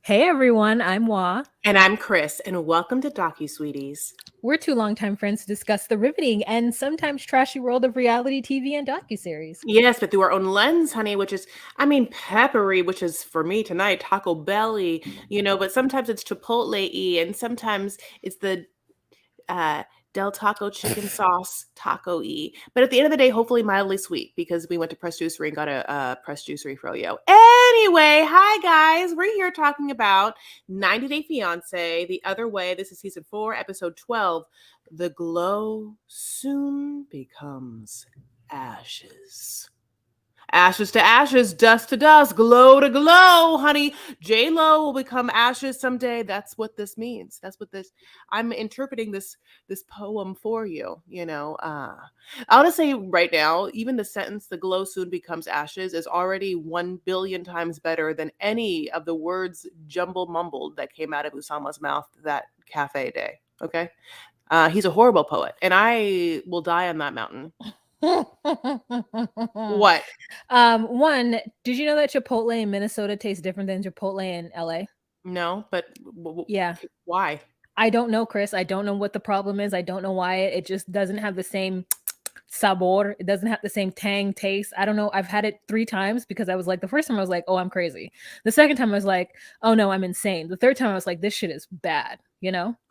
Hey everyone, I'm Wa. And I'm Chris, and welcome to Sweeties. We're two longtime friends to discuss the riveting and sometimes trashy world of reality TV and docuseries. Yes, but through our own lens, honey, which is, peppery, which is for me tonight, Taco Belly, but sometimes it's Chipotle-y, and sometimes it's the uh, Del Taco chicken sauce taco-y. But at the end of the day, hopefully mildly sweet because we went to Press Juicery and got a Press Juicery froyo. Anyway, hi guys. We're here talking about 90 Day Fiancé, The Other Way. This is season 4, episode 12. The glow soon becomes ashes. Ashes to ashes, dust to dust, glow to glow, honey. J-Lo will become ashes someday. That's what this means. I'm interpreting this poem for you, I want to say right now, even the sentence, the glow soon becomes ashes, is already 1 billion times better than any of the words jumble mumbled that came out of Usama's mouth that cafe day. Okay? He's a horrible poet, and I will die on that mountain. What? One, did you know that Chipotle in Minnesota tastes different than Chipotle in LA? No, but Yeah. why? I don't know, Chris. I don't know what the problem is. I don't know why it just doesn't have the same sabor. It doesn't have the same tang taste. I don't know. I've had it 3 times because I was like, the first time I was like, oh, I'm crazy. The second time I was like, oh no, I'm insane. The third time I was like, this shit is bad,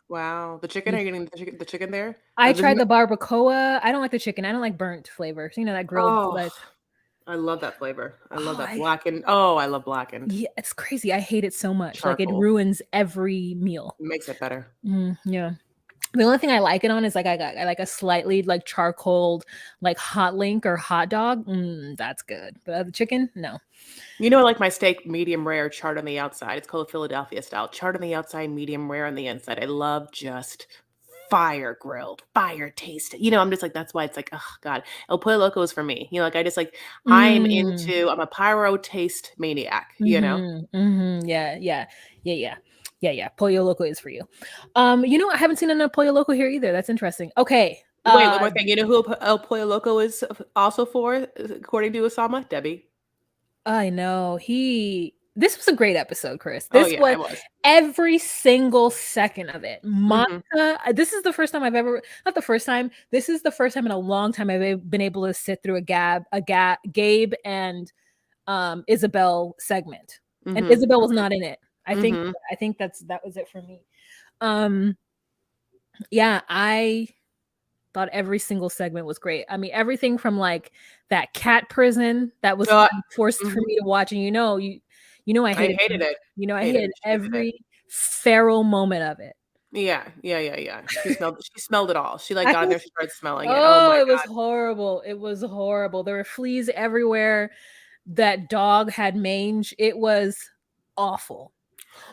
Wow. The chicken? Are you getting the chicken there? I Doesn't tried the barbacoa. I don't like the chicken. I don't like burnt flavor. So, that grilled, Oh, like, I love that flavor. I love that I blackened. Oh, I llove blackened yeah, it's crazy. I hate it so much. Like, it charcoal. ruins every meal. Makes it better. Yeah. The only thing I like it on is, like, I like a slightly, like, charcoal, like, hot link or hot dog. That's good. But the chicken, no. I like my steak medium rare, charred on the outside. It's called Philadelphia style. Charred on the outside, medium rare on the inside. I love just fire grilled, fire tasted. I'm just like, that's why it's like, oh God. El Pollo Loco is for me. I just like, I'm a pyro taste maniac, Yeah. Pollo Loco is for you. I haven't seen enough Pollo Loco here either. That's interesting. Okay. Wait, one more thing. You know who El Pollo Loco is also for, according to Osama? Debbie. I know. This was a great episode, Chris. Oh This yeah, was it was. every single second of it. Mhm. Monica, this is the first time I've ever, not the first time, this is the first time in a long time I've been able to sit through a Gabe and Isabel segment. And Mhm. Isabel was not in it. I think Mhm. that was it for me. Yeah, I thought every single segment was great. I mean, everything from, like, that cat prison that was forced for Mhm. me to watch, and I I hated hated it. I Hated hated it. She hated it. every feral moment of it. Yeah. She smelled it all. She, like, I got in there, was she started smelling it. Oh my it was god. horrible. It was horrible. There were fleas everywhere. That dog had mange. It was awful.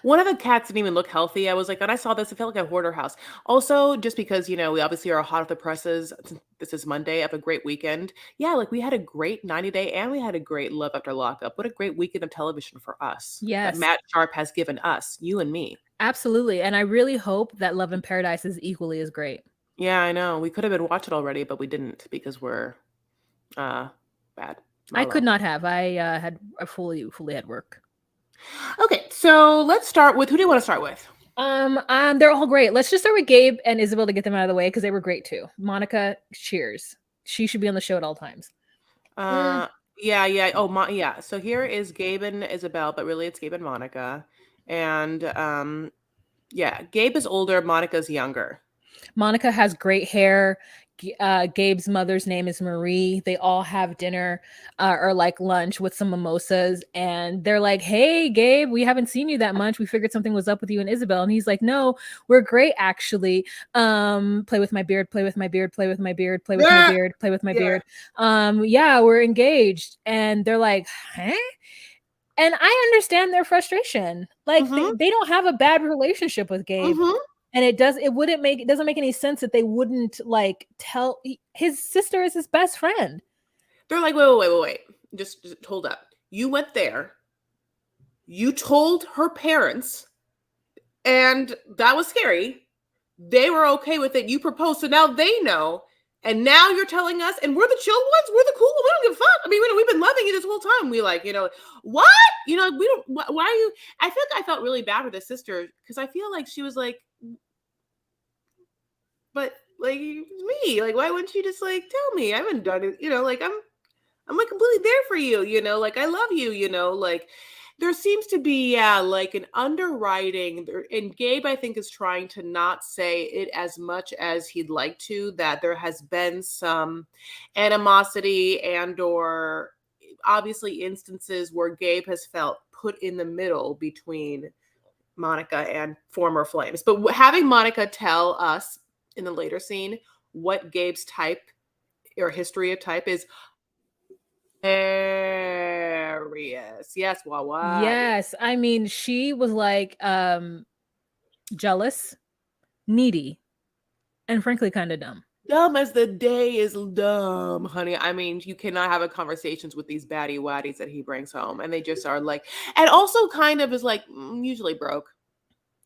One of the cats didn't even look healthy. I was like, when I saw this, it felt like a hoarder house. Also, just because, we obviously are hot off the presses. This is Monday of a great weekend. Yeah, like we had a great 90 Day and we had a great Love After Lockup. What a great weekend of television for us that Yes, Matt Sharp has given us, you and me. absolutely. And I really hope that Love in Paradise is equally as great. Yeah, I know. We could have been watched it already, but we didn't because we're bad. I could not have. I fully had work. Okay, so let's start with, who do you want to start with? They're all great. Let's just start with Gabe and Isabel to get them out of the way because they were great too. Monica, cheers. She should be on the show at all times. Yeah. Oh, yeah. So here is Gabe and Isabel, but really it's Gabe and Monica. And yeah, Gabe is older, Monica's younger. Monica has great hair. Gabe's mother's name is Marie. They all have dinner or like lunch with some mimosas, and they're like, "Hey, Gabe, we haven't seen you that much. We figured something was up with you and Isabel." And he's like, "No, we're great actually. Play with my beard, play with my beard, play with my beard, play with my beard, play with my beard. Yeah, we're engaged." And they're like, "Huh?" And I understand their frustration. Like they don't have a bad relationship with Gabe. And it doesn't make any sense that they wouldn't like tell his sister is his best friend. They're like, wait. Just hold up. You went there. You told her parents, and that was scary. They were okay with it. You proposed, so now they know. And now you're telling us, and we're the chill ones, we're the cool ones. We don't give a fuck. I mean, we've been loving you this whole time. We like, what? We don't. Why are you? I feel like I felt really bad for the sister because I feel like she was like, but like me, like, why wouldn't you just like tell me? I haven't done it. Like I'm like completely there for you. Like I love you. Like there seems to be, yeah, like an underwriting there, and Gabe, I think, is trying to not say it as much as he'd like to, that there has been some animosity and or obviously instances where Gabe has felt put in the middle between Monica and former flames. But having Monica tell us in the later scene what Gabe's type or history of type is hilarious. Yes, Wawa. Yes. I mean, she was like jealous, needy, and frankly kind of dumb. Dumb as the day is dumb, honey. I mean, you cannot have a conversations with these baddie waddies that he brings home. And they just are like, and also kind of is like usually broke.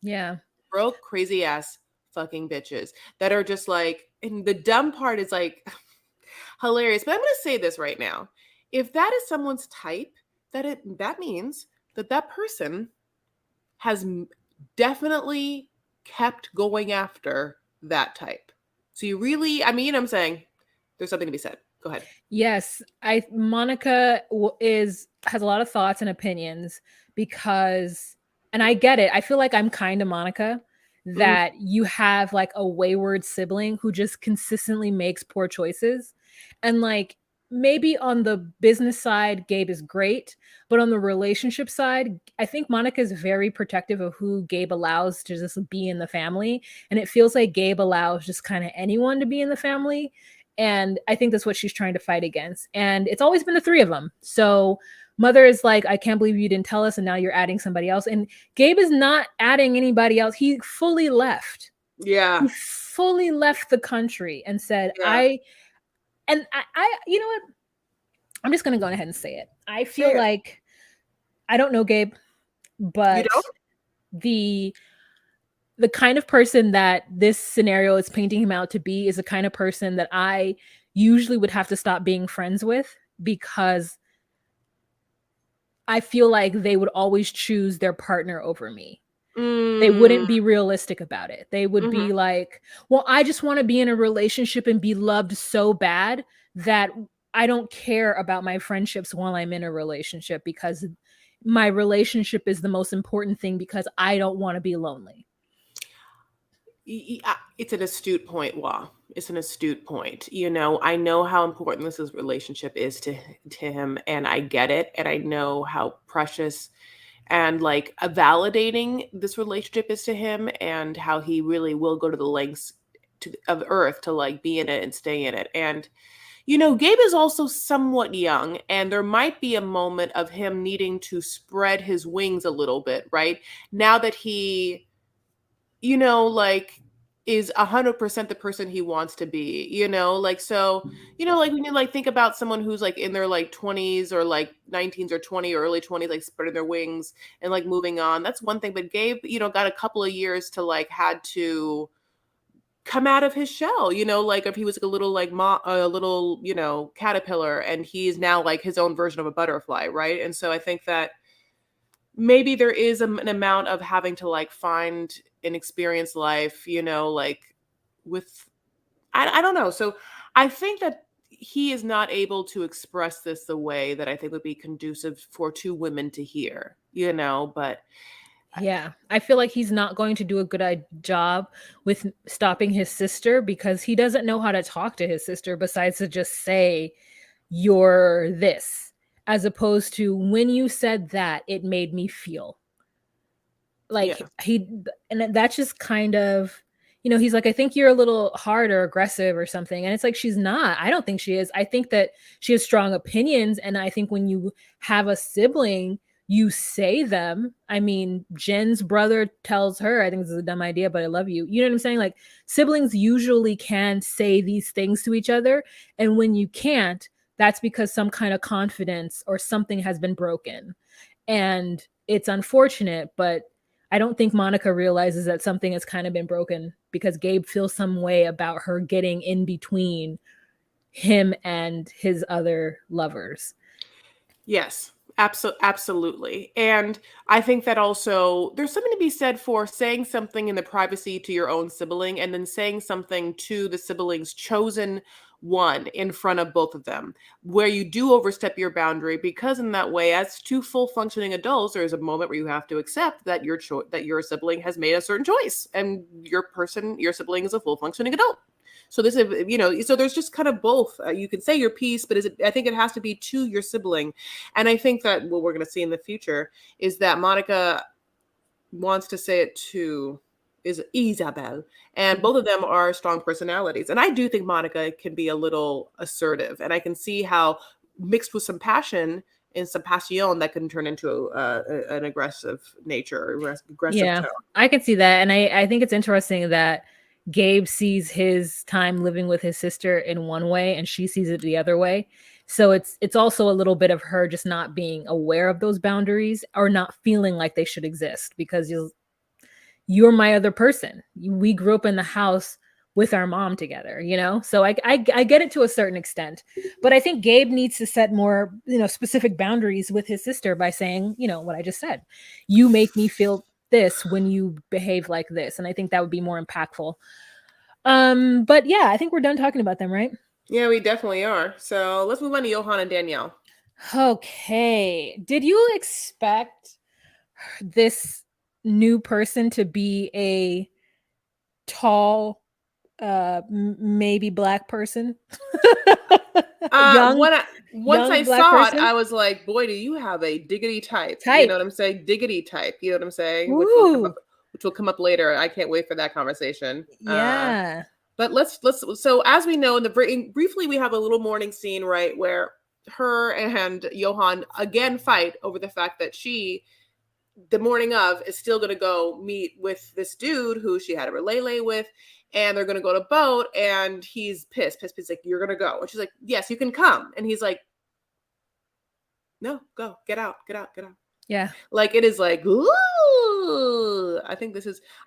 Yeah. Broke, crazy ass fucking bitches that are just like, and the dumb part is like hilarious. But I'm gonna say this right now. If that is someone's type, that means that person has definitely kept going after that type. So you really, I mean, you know what I'm saying? There's something to be said. Go ahead. Yes, Monica has a lot of thoughts and opinions because, and I get it. I feel like I'm kind of Monica, Mhm. that you have like a wayward sibling who just consistently makes poor choices. And like maybe on the business side, Gabe is great, but on the relationship side, I think Monica is very protective of who Gabe allows to just be in the family. And it feels like Gabe allows just kind of anyone to be in the family. And I think that's what she's trying to fight against. And it's always been the three of them. So Mother is like, I can't believe you didn't tell us. And now you're adding somebody else. And Gabe is not adding anybody else. He fully left. Yeah. He fully left the country and said, Yeah. you know what? I'm just going to go ahead and say it. I Say feel it. like I don't know Gabe, You but don't? the kind of person that this scenario is painting him out to be is the kind of person that I usually would have to stop being friends with because I feel like they would always choose their partner over me. They Mm, wouldn't be realistic about it. They would mhm. be like, well, I just want to be in a relationship and be loved so bad that I don't care about my friendships while I'm in a relationship because my relationship is the most important thing because I don't want to be lonely. It's an astute point, Wa. It's an astute point. I know how important this relationship is to him, and I get it, and I know how precious and like validating this relationship is to him, and how he really will go to the lengths of earth to like be in it and stay in it. And Gabe is also somewhat young, and there might be a moment of him needing to spread his wings a little bit, right? Now that he like is 100% the person he wants to be, like, so, like when you like think about someone who's like in their like 20s or like 19s or 20 or early 20s, like spreading their wings and like moving on. That's one thing. But Gabe, got a couple of years to like had to come out of his shell, like if he was like a little like a little, caterpillar, and he's now like his own version of a butterfly, right? And so I think that maybe there is an amount of having to like find and experience life, like with I don't know. So I think that he is not able to express this the way that I think would be conducive for two women to hear, but Yeah, I feel like he's not going to do a good job with stopping his sister because he doesn't know how to talk to his sister besides to just say, you're this, as opposed to when you said that, it made me feel like yeah. and that's just kind of, he's like, I think you're a little hard or aggressive or something. And it's like, she's not. I don't think she is. I think that she has strong opinions. And I think when you have a sibling, you say them. I mean, Jen's brother tells her, I think this is a dumb idea, but I love you. You know what I'm saying? Like, siblings usually can say these things to each other. And when you can't, that's because some kind of confidence or something has been broken. And it's unfortunate, but I don't think Monica realizes that something has kind of been broken because Gabe feels some way about her getting in between him and his other lovers. Yes, absolutely. And I think that also there's something to be said for saying something in the privacy to your own sibling and then saying something to the sibling's chosen one in front of both of them, where you do overstep your boundary, because in that way, as two full functioning adults, there is a moment where you have to accept that that your sibling has made a certain choice, and your sibling is a full functioning adult. So this is, so there's just kind of both. You can say your piece, but I think it has to be to your sibling. And I think that what we're going to see in the future is that Monica wants to say it to is Isabel, and both of them are strong personalities. And I do think Monica can be a little assertive, and I can see how mixed with some passion and some passion that can turn into an aggressive nature, aggressive Yeah, tone. I can see that. And I think it's interesting that Gabe sees his time living with his sister in one way and she sees it the other way. So it's also a little bit of her just not being aware of those boundaries or not feeling like they should exist because you're my other person. We grew up in the house with our mom together, you know? So I get it to a certain extent. But I think Gabe needs to set more, specific boundaries with his sister by saying, what I just said. You make me feel this when you behave like this. And I think that would be more impactful. But yeah, I think we're done talking about them, right? Yeah, we definitely are. So let's move on to Johan and Danielle. Okay. Did you expect this new person to be a tall, maybe black person? young Once young I black saw it, person I was like, boy, do you have a diggity type. You know type. what I'm saying? Diggity type. You know what I'm saying? Ooh, Which will come up later. I can't wait for that conversation. yeah. But let's so as we know in briefly we have a little morning scene, right, where her and Johan again fight over the fact that she the morning of is still going to go meet with this dude who she had a relay with, and they're going to go to boat, and he's pissed. He's like, you're going to go. And she's like, yes, you can come. And he's like, no, go, get out. Yeah. Like, it is like, ooh, I think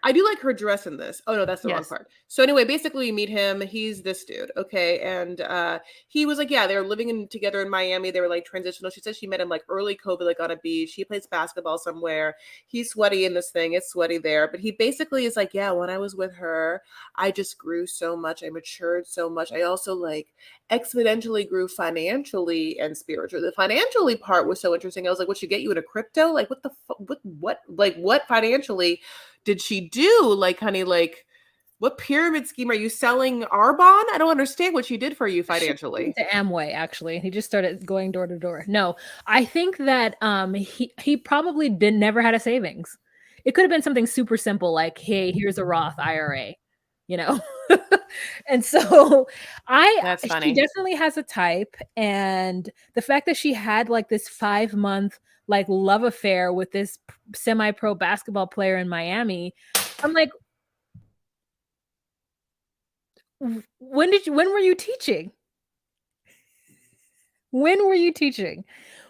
I do like her dress in this. Oh no, that's the wrong Yes. part. So anyway, basically you meet him. He's this dude. Okay. And he was like, yeah, they were living together in Miami. They were like transitional. She said she met him like early COVID, like on a beach. He plays basketball somewhere. He's sweaty in this thing. It's sweaty there. But he basically is like, yeah, when I was with her, I just grew so much. I matured so much. I also like exponentially grew financially and spiritually. The financially part was so interesting. I was like, what, she get you into crypto? Like, what financially did she do? Like, honey, like, what pyramid scheme are you selling Arbonne? I don't understand what she did for you financially. To Amway, actually. He just started going door to door. No, I think that he probably never had a savings. It could have been something super simple like, hey, here's a Roth IRA, you know. And so That's she funny. definitely has a type, and the fact that she had like this 5-month like love affair with this semi-pro basketball player in Miami, I'm like, when were you teaching? When were you teaching?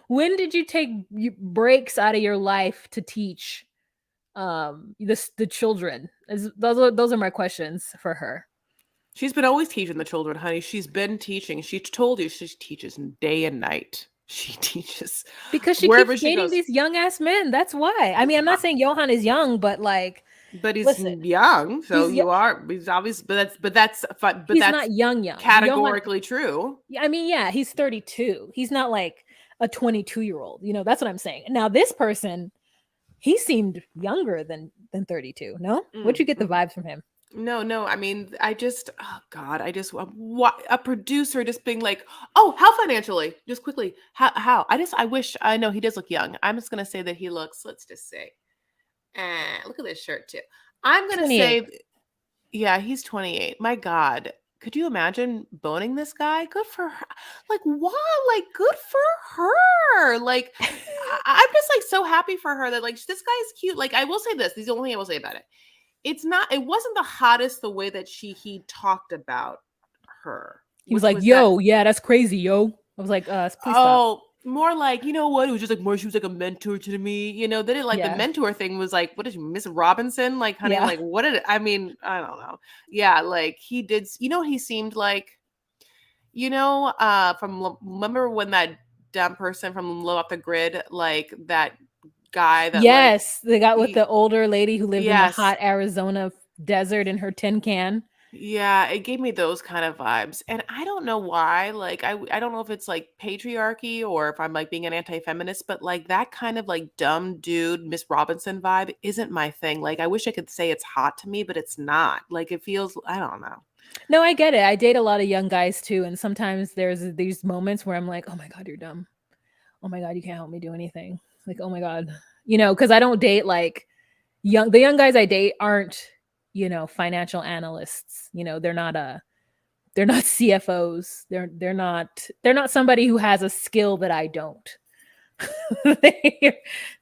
When did you take breaks out of your life to teach the children? Those are my questions for her. She's been always teaching the children, honey. She's been teaching. She told you she teaches day and night. She teaches Because she keeps wherever she dating goes. these young ass men. That's why. I mean, I'm not saying Johan is young, but like, But he's listen, young, so he's you are. He's obvious, but that's fun. But he's that's not young. Johan, categorically true. I mean, yeah, he's 32. He's not like a 22-year-old. That's what I'm saying. Now, this person, he seemed younger than 32. No, where'd you get the vibes from him? No. I mean, oh God, what a producer just being like, oh, how financially? Just quickly, how? I wish, I know he does look young. I'm just gonna say that he looks. Let's just say, look at this shirt too. I'm gonna 28. say, yeah, he's 28. My God, could you imagine boning this guy? Good for her. Like, what? Like, good for her. Like, I'm just like so happy for her that like this guy is cute. Like, I will say this. This is the only thing I will say about it. It wasn't the hottest the way that he talked about her. He was like, yo, yeah, that's crazy, yo. I was like, please stop. more like, you know what? It was just like more. She was like a mentor to me. You know, they didn't like the Yeah. mentor thing. Was like, what is Miss Robinson? Like, honey, Yeah. like what did I mean? I don't know. Yeah, like he did. You know, he seemed like, remember when that dumb person from Low Off the Grid, like that guy that like, Yes, they got with the older lady who lived in the yes, hot Arizona desert in her tin can. yeah, it gave me those kind of vibes, and I don't know why, like, I don't know if it's, like, patriarchy or if I'm, like, being an anti-feminist, but, like, that kind of, like, dumb dude, Miss Robinson vibe isn't my thing, like, I wish I could say it's hot to me, but it's not, like, it feels I don't know. No, I get it. I date a lot of young guys too, and sometimes there's these moments where I'm like, "Oh my god, you're dumb. Oh my god, you can't help me do anything." Like, "Oh my god." Because I don't date like the young guys I date aren't, financial analysts. They're not CFOs. They're not somebody who has a skill that I don't.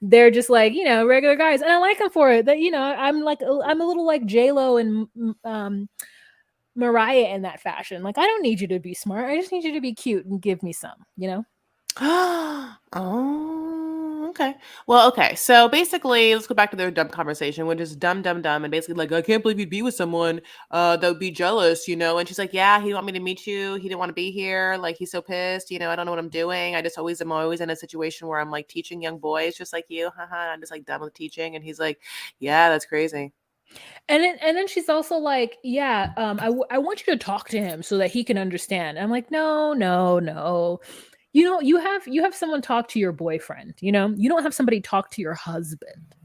They're just like, regular guys, and I like them for it. That I'm a little like J Lo and Mariah in that fashion. Like, I don't need you to be smart. I just need you to be cute and give me some. Oh, okay. Well, okay. So basically, let's go back to their dumb conversation, which is dumb, dumb, dumb, and basically like, I can't believe you'd be with someone that would be jealous, And she's like, yeah, he didn't want me to meet you. He didn't want to be here. Like, he's so pissed. I don't know what I'm doing. I'm always in a situation where I'm like teaching young boys, just like you. Haha. I'm just like done with teaching, and he's like, yeah, that's crazy. And then she's also like, yeah, I want you to talk to him so that he can understand. I'm like, no, no, no. You have someone talk to your boyfriend. You don't have somebody talk to your husband.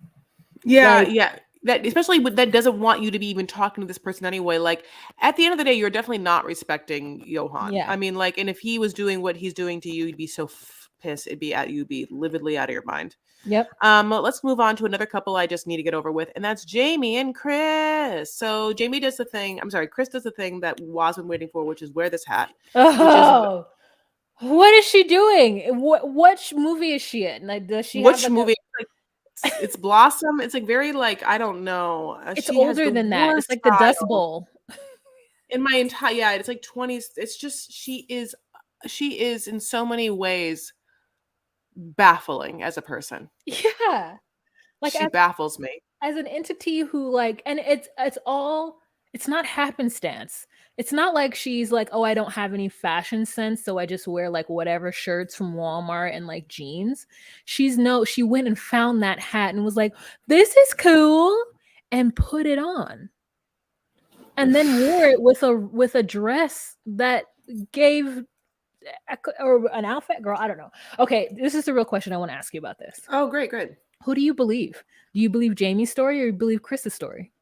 Yeah, Like, yeah. That especially with that doesn't want you to be even talking to this person anyway. Like at the end of the day, you're definitely not respecting Johan. yeah, I mean, like, and if he was doing what he's doing to you, you'd be so pissed. You'd be lividly out of your mind. yep. Let's move on to another couple I just need to get over with, and that's Jamie and Chris. So Jamie does the thing. I'm sorry, Chris does the thing that Waz been waiting for, which is wear this hat, which is Oh, what is she doing? What movie is she in? Like, does she have which like a? movie? It's Blossom. It's like very like I don't know. It's She has older the than that. It's worst like the Dust style Bowl. in my entire yeah. It's like 20s. It's just she is in so many ways baffling as a person. Yeah, like She baffles me. as an entity who and it's not happenstance. It's not like she's like, oh, I don't have any fashion sense, so I just wear like whatever shirts from Walmart and like jeans. She went and found that hat and was like, this is cool, and put it on, and then wore it with a dress that gave or an outfit. Girl, I don't know. Okay, this is the real question I want to ask you about this. Oh, great, good. Who do you believe? Do you believe Jamie's story or you believe Chris's story?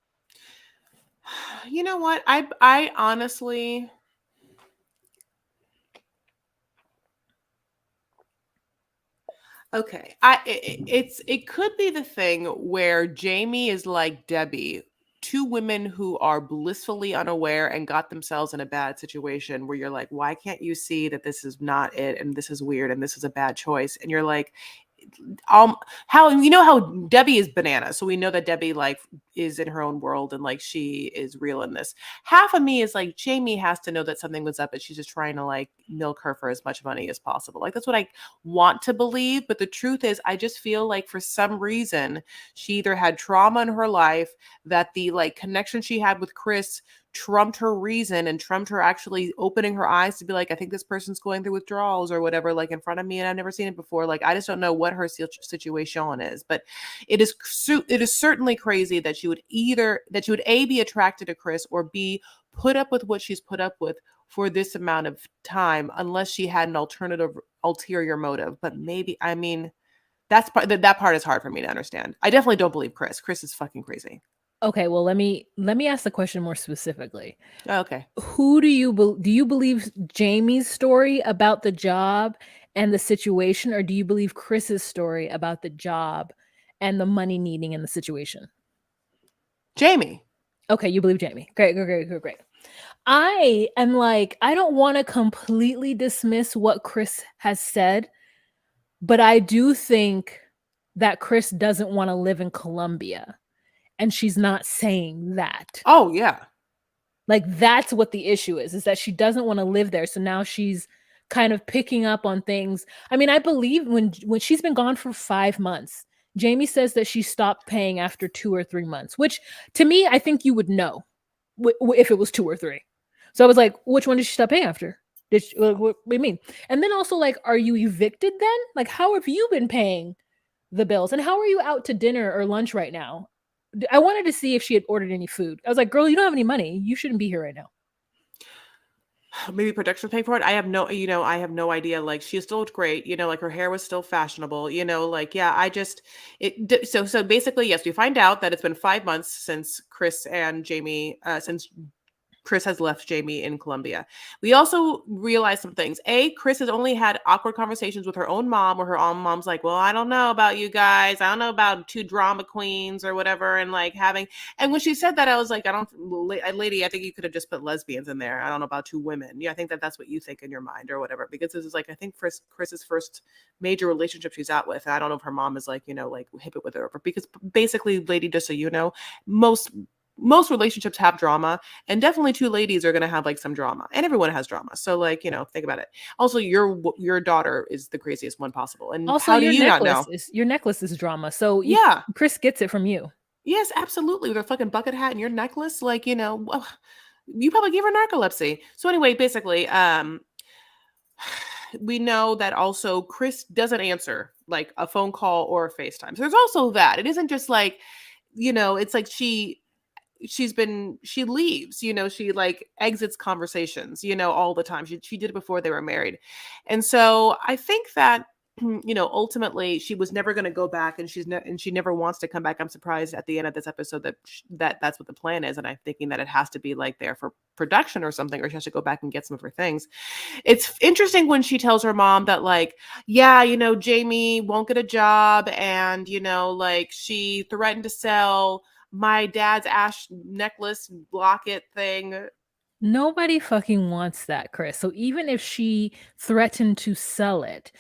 You know what? I honestly okay. It could be the thing where Jamie is like Debbie, two women who are blissfully unaware and got themselves in a bad situation where you're like, why can't you see that this is not it and this is weird and this is a bad choice? And you're like, how how Debbie is bananas, so we know that Debbie like is in her own world and like she is real in this. Half of me is like Jamie has to know that something was up and she's just trying to like milk her for as much money as possible. Like that's what I want to believe, but the truth is I just feel like for some reason she either had trauma in her life that the like connection she had with Chris trumped her reason and trumped her actually opening her eyes to be like, I think this person's going through withdrawals or whatever, like in front of me, and I've never seen it before. Like, I just don't know what her situation is, but it is certainly crazy that she would A, be attracted to Chris, or B, put up with what she's put up with for this amount of time, unless she had an ulterior motive. But maybe, I mean, that part is hard for me to understand. I definitely don't believe Chris. Chris is fucking crazy. Okay, well let me ask the question more specifically. Okay. Who do you believe Jamie's story about the job and the situation, or do you believe Chris's story about the job and the money needing in the situation? Jamie. Okay, you believe Jamie. Great, great, great, great, great. I am like, I don't want to completely dismiss what Chris has said, but I do think that Chris doesn't want to live in Colombia. And she's not saying that. Oh yeah. Like, that's what the issue is that she doesn't want to live there. So now she's kind of picking up on things. I mean, I believe when she's been gone for 5 months, Jamie says that she stopped paying after 2 or 3 months, which to me, I think you would know if it was 2 or 3. So I was like, which one did she stop paying after? Did she, what do you mean? And then also, like, are you evicted then? Like, how have you been paying the bills? And how are you out to dinner or lunch right now? I wanted to see if she had ordered any food. I was like, girl, you don't have any money. You shouldn't be here right now. Maybe production pay for it. I have no, I have no idea. Like, she still looked great, like her hair was still fashionable, like, yeah, so basically, yes, we find out that it's been 5 months since Chris and Jamie, since Chris has left Jamie in Colombia. We also realize some things. Chris has only had awkward conversations with her own mom, where her own mom's like, well, I don't know about you guys. I don't know about 2 drama queens or whatever. And like and when she said that, I was like, lady, I think you could have just put lesbians in there. I don't know about 2 women. Yeah, I think that's what you think in your mind or whatever, because this is like, I think Chris's first major relationship she's out with. And I don't know if her mom is like, like hip it with her, because basically, lady, just so you know, most relationships have drama, and definitely 2 ladies are going to have like some drama, and everyone has drama. So like, think about it. Also, your daughter is the craziest one possible. And Also, how do you not know? your necklace is drama. So Yeah. Chris gets it from you. Yes, absolutely. With a fucking bucket hat and your necklace, like, well, you probably gave her narcolepsy. So anyway, basically, we know that also Chris doesn't answer like a phone call or a FaceTime. So there's also that. It isn't just like, it's like she leaves, she like exits conversations, all the time. She did it before they were married. And so I think that, ultimately she was never going to go back, and she never wants to come back. I'm surprised at the end of this episode that's what the plan is. And I'm thinking that it has to be like there for production or something, or she has to go back and get some of her things. It's interesting when she tells her mom that like, yeah, Jamie won't get a job, and like she threatened to sell my dad's ash necklace locket thing. Nobody fucking wants that, Chris. So even if she threatened to sell it,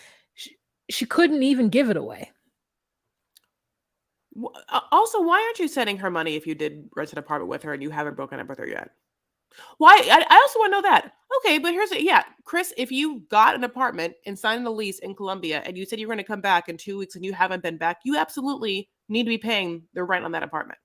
she couldn't even give it away. Also, why aren't you sending her money if you did rent an apartment with her and you haven't broken up with her yet? Why? I also want to know that. Okay, but Chris, if you got an apartment and signed a lease in Colombia and you said you were going to come back in 2 weeks and you haven't been back, you absolutely need to be paying the rent on that apartment.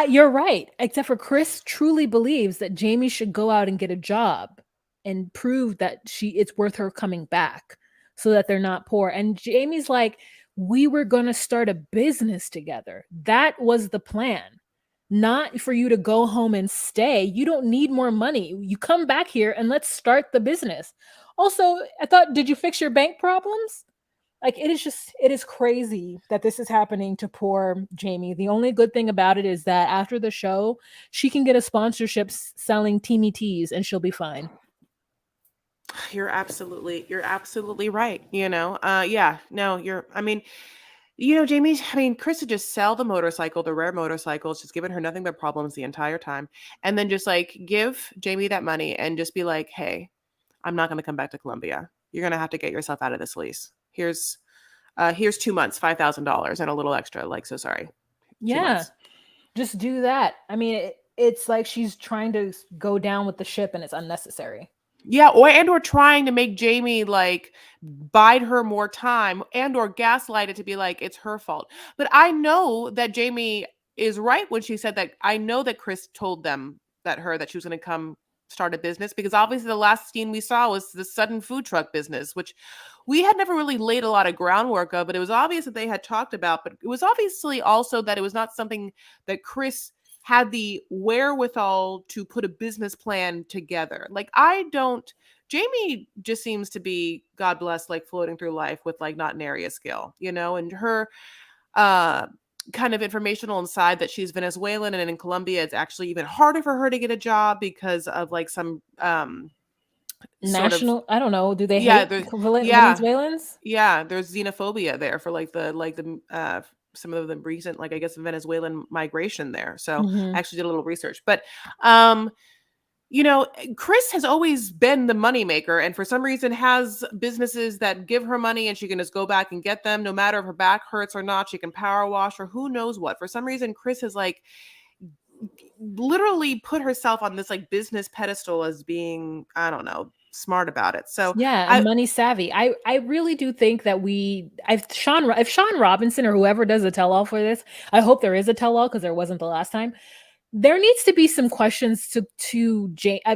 You're right. Except for Chris truly believes that Jamie should go out and get a job and prove that it's worth her coming back so that they're not poor. And Jamie's like, we were going to start a business together. That was the plan. Not for you to go home and stay. You don't need more money. You come back here and let's start the business. Also, I thought, did you fix your bank problems? Like, it is crazy that this is happening to poor Jamie. The only good thing about it is that after the show, she can get a sponsorship selling teeny teas and she'll be fine. You're absolutely right. Yeah, no, Jamie, Chris would just sell the motorcycle, the rare motorcycle. It's just giving her nothing but problems the entire time. And then just like give Jamie that money and just be like, hey, I'm not going to come back to Colombia. You're going to have to get yourself out of this lease. Here's 2 months, $5,000 and a little extra. Like, so sorry. Yeah, just do that. I mean, it's like she's trying to go down with the ship and it's unnecessary. Yeah, or trying to make Jamie like bide her more time, or gaslight it to be like it's her fault. But I know that Jamie is right when she said that. I know that Chris told them that she was going to come start a business, because obviously the last scene we saw was the sudden food truck business, which we had never really laid a lot of groundwork of, but it was obvious that they had talked about. But it was obviously also that it was not something that Chris had the wherewithal to put a business plan together. Like, Jamie just seems to be, God bless, like floating through life with like not nary a skill, and her kind of informational inside that she's Venezuelan, and in Colombia it's actually even harder for her to get a job because of like some national, I don't know, do they hate Venezuelans? Yeah, there's xenophobia there for like the some of the recent, like, I guess, Venezuelan migration there. So I actually did a little research. But Chris has always been the moneymaker, and for some reason has businesses that give her money and she can just go back and get them no matter if her back hurts or not. She can power wash or who knows what. For some reason, Chris has like literally put herself on this like business pedestal as being, I don't know, smart about it. So Yeah, and money savvy. I really do think that if Sean Robinson or whoever does a tell all for this, I hope there is a tell all because there wasn't the last time. There needs to be some questions to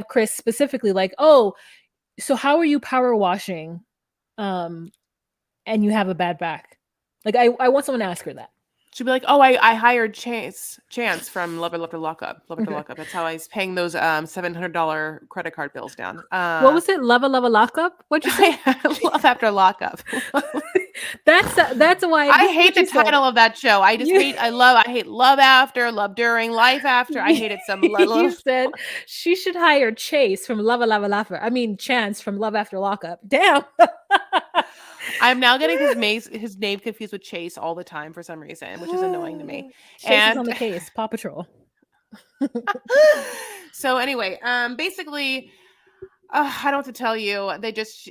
Chris specifically, like, oh, so how are you power washing, and you have a bad back? Like, I want someone to ask her that. she'd be like, "Oh, I hired Chance from Love After Lockup. Love After Lockup. That's how I was paying those $700 credit card bills down." What was it? Love Lockup? What'd you say? Love After Lockup. That's why I hate the title of that show. I just hate. I hate Love After, Love During, Life After. I hate it some little. You said she should hire Chase from Lava Lava Lava. I mean Chance from Love After Lockup. Damn. I'm now getting his name confused with Chase all the time for some reason, which is annoying to me. Chase is on the case. Paw Patrol. So anyway, basically, I don't know what to tell you. They just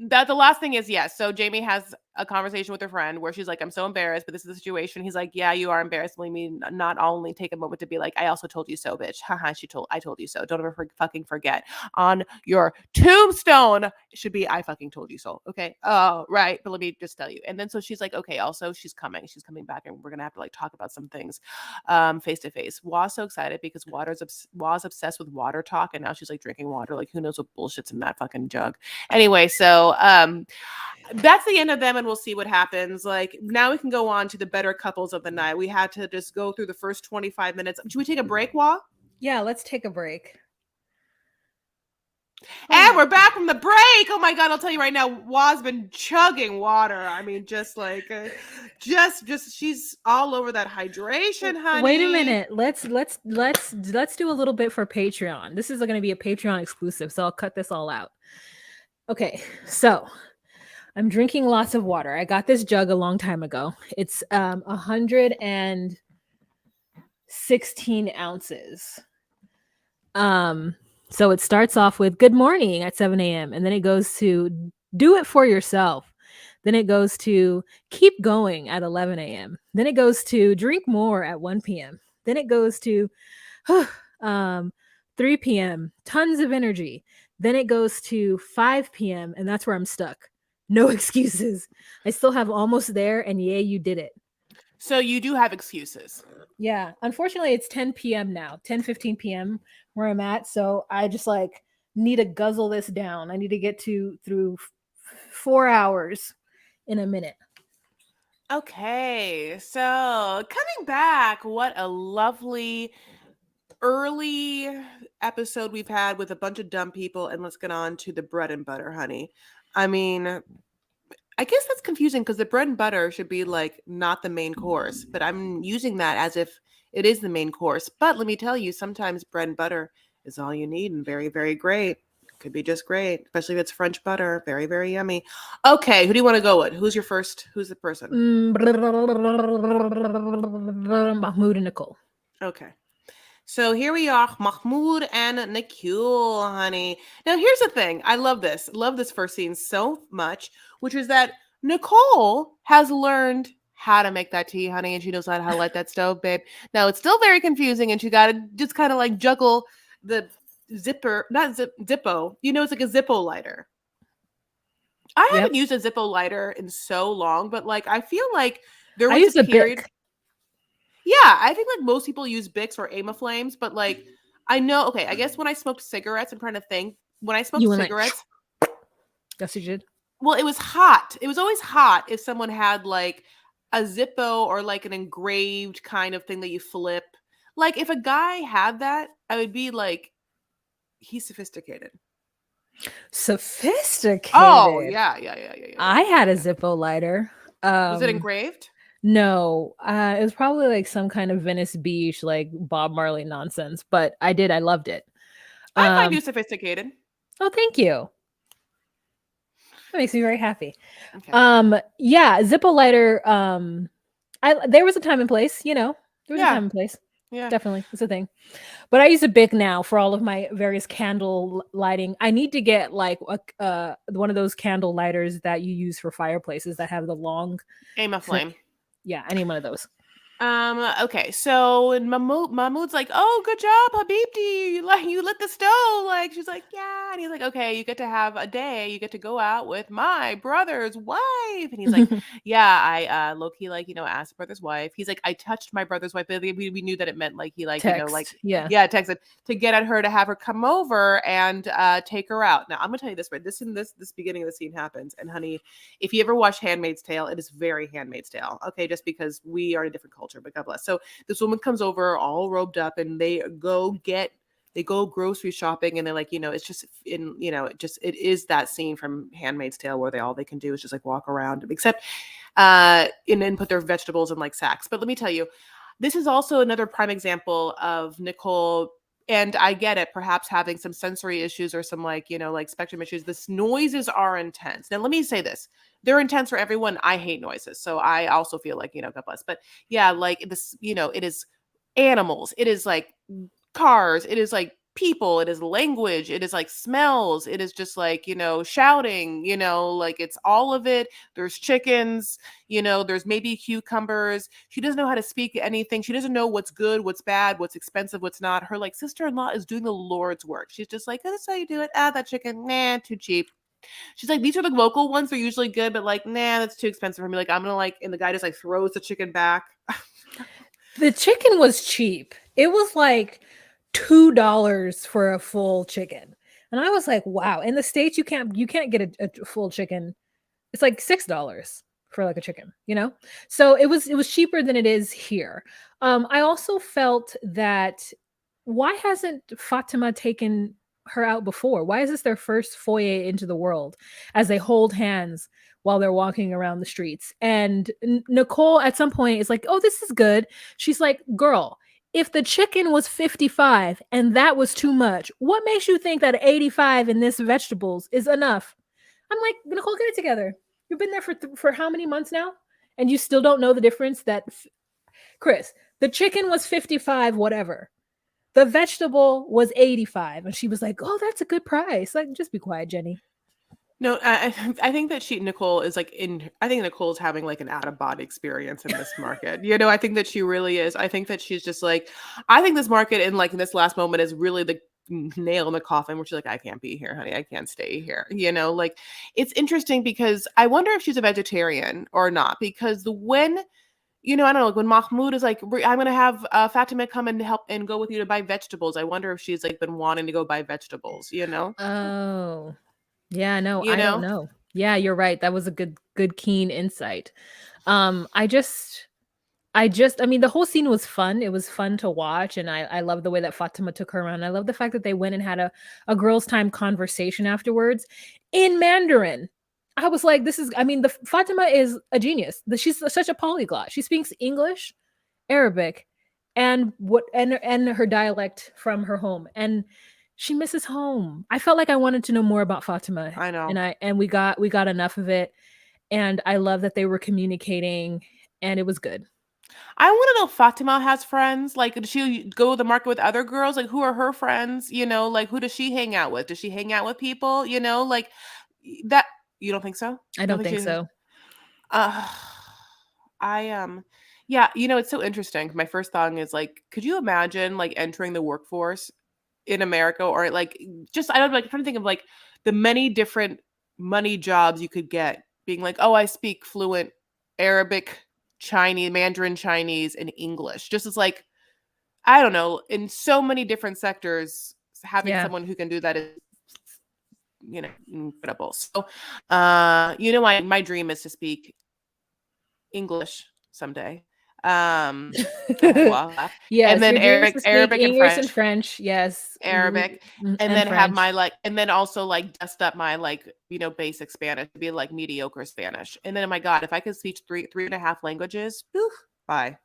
that the last thing is yes. So Jamie has a conversation with her friend where she's like, "I'm so embarrassed, but this is the situation." He's like, "Yeah, you are embarrassed." Let me not only take a moment to be like, "I also told you so, bitch." Haha, I told you so. Don't ever fucking forget. On your tombstone, it should be, "I fucking told you so." Okay. Oh, right. But let me just tell you. And then so she's like, "Okay." Also, she's coming back, and we're gonna have to like talk about some things, face to face. Wa's so excited because Wa's obsessed with water talk, and now she's like drinking water. Like, who knows what bullshit's in that fucking jug? Anyway, so that's the end of them, and we'll see what happens. Like, now we can go on to the better couples of the night. We had to just go through the first 25 minutes. Should we take a break, Wa? Yeah, let's take a break. And we're back from the break. Oh my god, I'll tell you right now, Wa's been chugging water. I mean, just like just she's all over that hydration, honey. Wait a minute. Let's do a little bit for Patreon. This is going to be a Patreon exclusive, so I'll cut this all out. Okay, so I'm drinking lots of water. I got this jug a long time ago. It's 116 ounces. So it starts off with good morning at 7 a.m. and then it goes to do it for yourself. Then it goes to keep going at 11 a.m. Then it goes to drink more at 1 p.m. Then it goes to 3 p.m. Tons of energy. Then it goes to 5 p.m. and that's where I'm stuck. No excuses. I still have almost there, and yay, you did it. So you do have excuses. Yeah. Unfortunately, it's 10 p.m. now, 10:15 p.m. where I'm at. So I just like need to guzzle this down. I need to get through 4 hours in a minute. Okay. So coming back, what a lovely early episode we've had with a bunch of dumb people. And let's get on to the bread and butter, honey. I mean, I guess that's confusing because the bread and butter should be like not the main course, but I'm using that as if it is the main course. But let me tell you, sometimes bread and butter is all you need and very, very great. Could be just great, especially if it's French butter. Very, very yummy. Okay, who do you want to go with? Who's your first? Who's the person? Mahmoud and Nicole. Okay. So here we are, Mahmoud and Nicole, honey. Now, here's the thing. I love this. Love this first scene so much, which is that Nicole has learned how to make that tea, honey, and she knows how to light that stove, babe. Now, it's still very confusing, and she got to just kind of like juggle the Zippo. You know, it's like a Zippo lighter. I haven't used a Zippo lighter in so long, but like I feel like there was a period. Bic. Yeah, I think like most people use Bics or Aima Flames, but like I know, okay, I guess when I smoked cigarettes, I'm trying to think. When I smoked cigarettes, yes, you did. Well, it was hot. It was always hot if someone had like a Zippo or like an engraved kind of thing that you flip. Like if a guy had that, I would be like, he's sophisticated. Sophisticated. Oh, yeah. I had a Zippo lighter. Was it engraved? No, it was probably like some kind of Venice Beach, like Bob Marley nonsense. But I loved it. I find you sophisticated. Oh, thank you. That makes me very happy. Okay. Yeah, Zippo lighter. There was a time and place, you know. There was a time and place. Yeah, definitely, it's a thing. But I use a Bic now for all of my various candle lighting. I need to get like one of those candle lighters that you use for fireplaces that have the long Aima flame. Yeah, I need one of those. Okay, so and Mahmoud's like, "Oh, good job, Habibti. You lit the stove." Like she's like, "Yeah," and he's like, "Okay, you get to have a day. You get to go out with my brother's wife." And he's like, "Yeah, I low key like asked brother's wife." He's like, "I touched my brother's wife." But we knew that it meant like he like like Text. Yeah. yeah texted to get at her to have her come over and take her out. Now I'm gonna tell you this right. This beginning of the scene happens, and honey, if you ever watch Handmaid's Tale, it is very Handmaid's Tale. Okay, just because we are in a different culture, but God bless. So this woman comes over all robed up, and they go grocery shopping, and they're like, it's just it is that scene from Handmaid's Tale where all they can do is just like walk around, except and then put their vegetables in like sacks. But let me tell you, this is also another prime example of Nicole. And I get it, perhaps having some sensory issues or some like spectrum issues. This noises are intense. Now, let me say this. They're intense for everyone. I hate noises. So I also feel like, God bless. But yeah, like this, it is animals. It is like cars. It is like people. It is language. It is like smells. It is just like, shouting, like it's all of it. There's chickens, there's maybe cucumbers. She doesn't know how to speak anything. She doesn't know what's good, what's bad, what's expensive, what's not. Her like sister-in-law is doing the Lord's work. She's just like, oh, that's how you do it. Ah, that chicken, nah, too cheap. She's like, these are the local ones. They're usually good, but like, nah, that's too expensive for me. Like, I'm gonna like, and the guy just like throws the chicken back. The chicken was cheap. It was like $2 for a full chicken. And I was like, wow. In the States, you can't get a full chicken. It's like $6 for like a chicken, So it was cheaper than it is here. I also felt that why hasn't Fatima taken her out before? Why is this their first foyer into the world as they hold hands while they're walking around the streets? And Nicole at some point is like, "Oh, this is good." She's like, "Girl, if the chicken was 55 and that was too much, what makes you think that 85 in this vegetables is enough?" I'm like, "Nicole, get it together. You've been there for how many months now? And you still don't know the difference that Chris, the chicken was 55 whatever. The vegetable was 85." And she was like, "Oh, that's a good price." Like, just be quiet, Jenny. No, I think that Nicole is like I think Nicole's having like an out of body experience in this market. I think that she really is. I think that she's just like, I think this market in like in this last moment is really the nail in the coffin where she's like, I can't be here, honey. I can't stay here. Like it's interesting because I wonder if she's a vegetarian or not, because when I don't know, like when Mahmoud is like, I'm going to have Fatima come and help and go with you to buy vegetables. I wonder if she's like been wanting to go buy vegetables, Oh, yeah, no, You I don't know? know. Yeah, you're right. That was a good, keen insight. I mean, the whole scene was fun. It was fun to watch. And I love the way that Fatima took her around. I love the fact that they went and had a girls' time conversation afterwards in Mandarin. I was like, I mean, the Fatima is a genius. She's such a polyglot. She speaks English, Arabic, and her dialect from her home. And she misses home. I felt like I wanted to know more about Fatima. I know. And we got enough of it. And I love that they were communicating, and it was good. I want to know if Fatima has friends. Like, does she go to the market with other girls? Like, who are her friends? Like, who does she hang out with? Does she hang out with people? Like that. You don't think so? I You don't don't think think she? so. Uh, yeah. It's so interesting. My first thought is like, could you imagine like entering the workforce in America, or like just I don't know, like trying to think of like the many different money jobs you could get, being like, oh, I speak fluent Arabic, Chinese, Mandarin Chinese, and English. Just as like, I don't know, in so many different sectors, having Yeah. someone who can do that is incredible. So my dream is to speak English someday. Well, and Yes, then your dream is to speak Arabic and English and French. French. Yes. Arabic, and And then have my French. like, and then also like dust up my like basic Spanish to be like mediocre Spanish. And then, oh my God, if I could speak three and a half languages, whew, bye.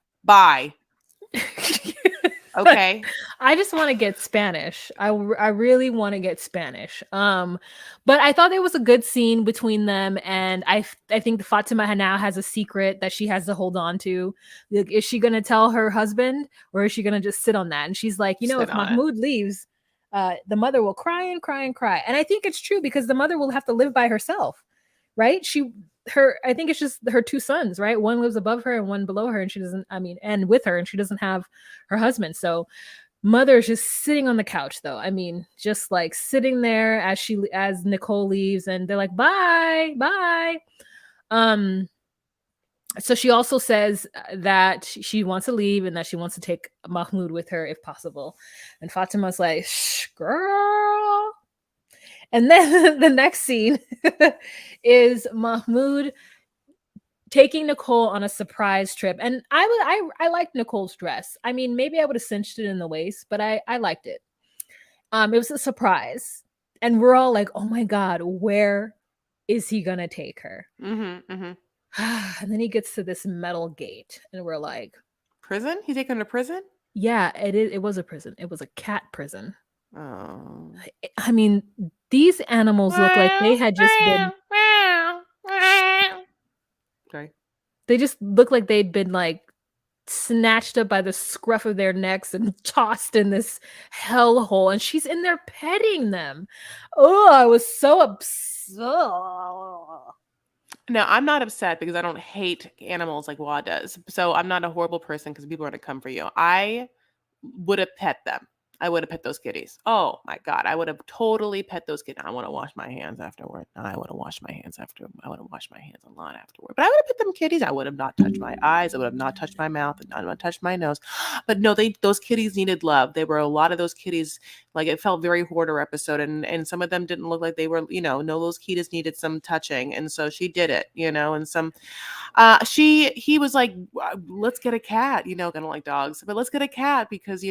Okay. I just want to get Spanish. I really want to get Spanish. But I thought there was a good scene between them, and I think Fatima now has a secret that she has to hold on to. Like, is she gonna tell her husband, or is she gonna just sit on that? And she's like, Sit if on it. Mahmoud leaves, the mother will cry and cry and cry. And I think it's true, because the mother will have to live by herself, right? I think it's just her two sons, right? One lives above her and one below her, and she doesn't, I mean, and with her, and she doesn't have her husband. So mother's just sitting on the couch though. I mean, just like sitting there as Nicole leaves, and they're like, bye, bye. So she also says that she wants to leave and that she wants to take Mahmoud with her if possible. And Fatima's like, shh, girl. And then the next scene is Mahmoud taking Nicole on a surprise trip. And I liked Nicole's dress. I mean, maybe I would have cinched it in the waist, but I liked it. It was a surprise. And we're all like, oh my God, where is he gonna take her? Mm-hmm, mm-hmm. And then he gets to this metal gate, and we're like, prison? He taken to prison? yeah, it was a prison. It was a cat prison. Oh. I mean, these animals look like they had just been. Sorry. They just look like they'd been like snatched up by the scruff of their necks and tossed in this hellhole, and she's in there petting them. Oh, I was so upset. No, I'm not upset because I don't hate animals like Wa does. So I'm not a horrible person because people are going to come for you. I would have pet them. I would have pet those kitties. Oh my God. I would have totally pet those kitties. I want to wash my hands afterward. I would have washed my hands after. I would have washed my hands a lot afterward. But I would have pet them kitties. I would have not touched my eyes. I would have not touched my mouth. And I would have touched my nose. But no, those kitties needed love. They were a lot of those kitties. Like it felt very hoarder episode. And some of them didn't look like they were, no, those kitties needed some touching. And so she did it, and some, he was like, let's get a cat, gonna like dogs, but let's get a cat because,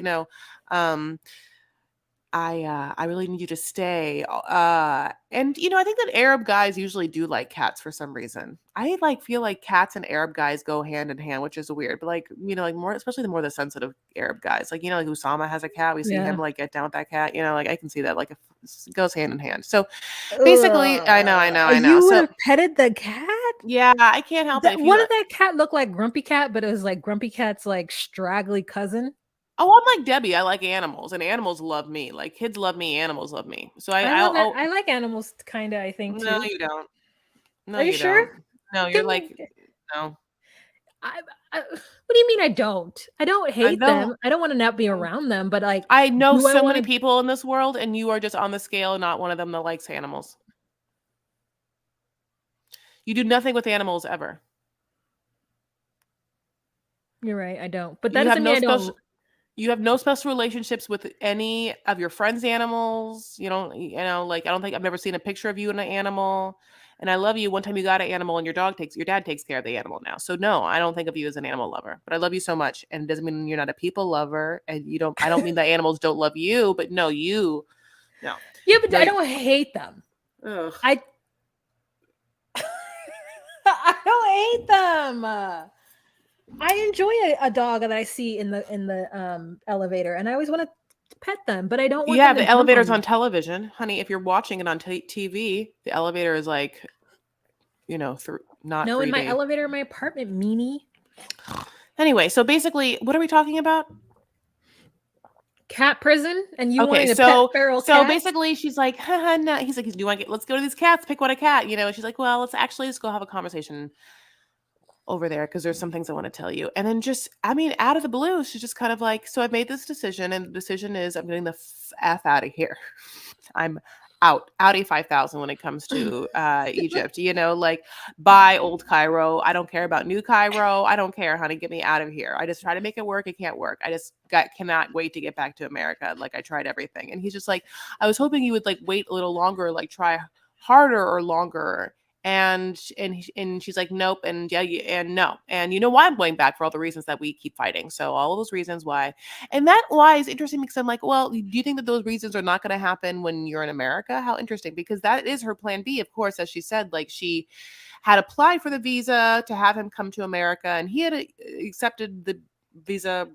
I really need you to stay. And I think that Arab guys usually do like cats for some reason. I feel like cats and Arab guys go hand in hand, which is weird. But more, especially the more the sensitive Arab guys, like Usama has a cat. We see him like get down with that cat. I can see that it goes hand in hand. So basically, I know. You would So have petted the cat? yeah, I can't help it. What did that cat look like? Grumpy Cat, but it was like Grumpy Cat's like straggly cousin. Oh, I'm like Debbie. I like animals, and animals love me. Like kids love me, animals love me. So I like animals, kind of. I think too. No, you don't. No, Are you sure? don't. No, you're like no. What do you mean I don't? I don't hate them. I don't want to not be around them, but like I know so many people in this world, and you are just on the scale, not one of them that likes animals. You do nothing with animals ever. You're right. I don't. But that doesn't mean I don't. You have no special relationships with any of your friends' animals. You don't, I don't think I've never seen a picture of you and an animal. And I love you. One time you got an animal and your dad takes care of the animal now. So no, I don't think of you as an animal lover, but I love you so much. And it doesn't mean you're not a people lover. And I don't mean that animals don't love you, but no. Yeah, but I don't hate them. Ugh. I don't hate them. I enjoy a dog that I see in the elevator, and I always want to pet them, but I don't want. Yeah, the elevator's on television, honey. If you're watching it on TV, the elevator is like, through not. No, 3D. In my elevator in my apartment, meanie. Anyway, so basically, what are we talking about? Cat prison, and you wanting to pet feral cats? So basically, she's like, no. He's like, do you want to let's go to these cats, pick one a cat, And she's like, well, let's go have a conversation over there because there's some things I want to tell you. And then out of the blue, she's just kind of like, so I've made this decision, and the decision is I'm getting the F out of here. I'm out. Audi 5000 when it comes to Egypt, buy old Cairo. I don't care about new Cairo. I don't care, honey. Get me out of here. I just try to make it work. It can't work. I just cannot wait to get back to America. I tried everything. And he's just like, I was hoping you would wait a little longer, try harder or longer. And she's like, nope, and yeah, and no, and you know why I'm going back for all the reasons that we keep fighting. So all of those reasons why, and that why is interesting because I'm like, well, do you think that those reasons are not going to happen when you're in America? How interesting, because that is her plan B, of course, as she said, she had applied for the visa to have him come to America, and he had accepted the visa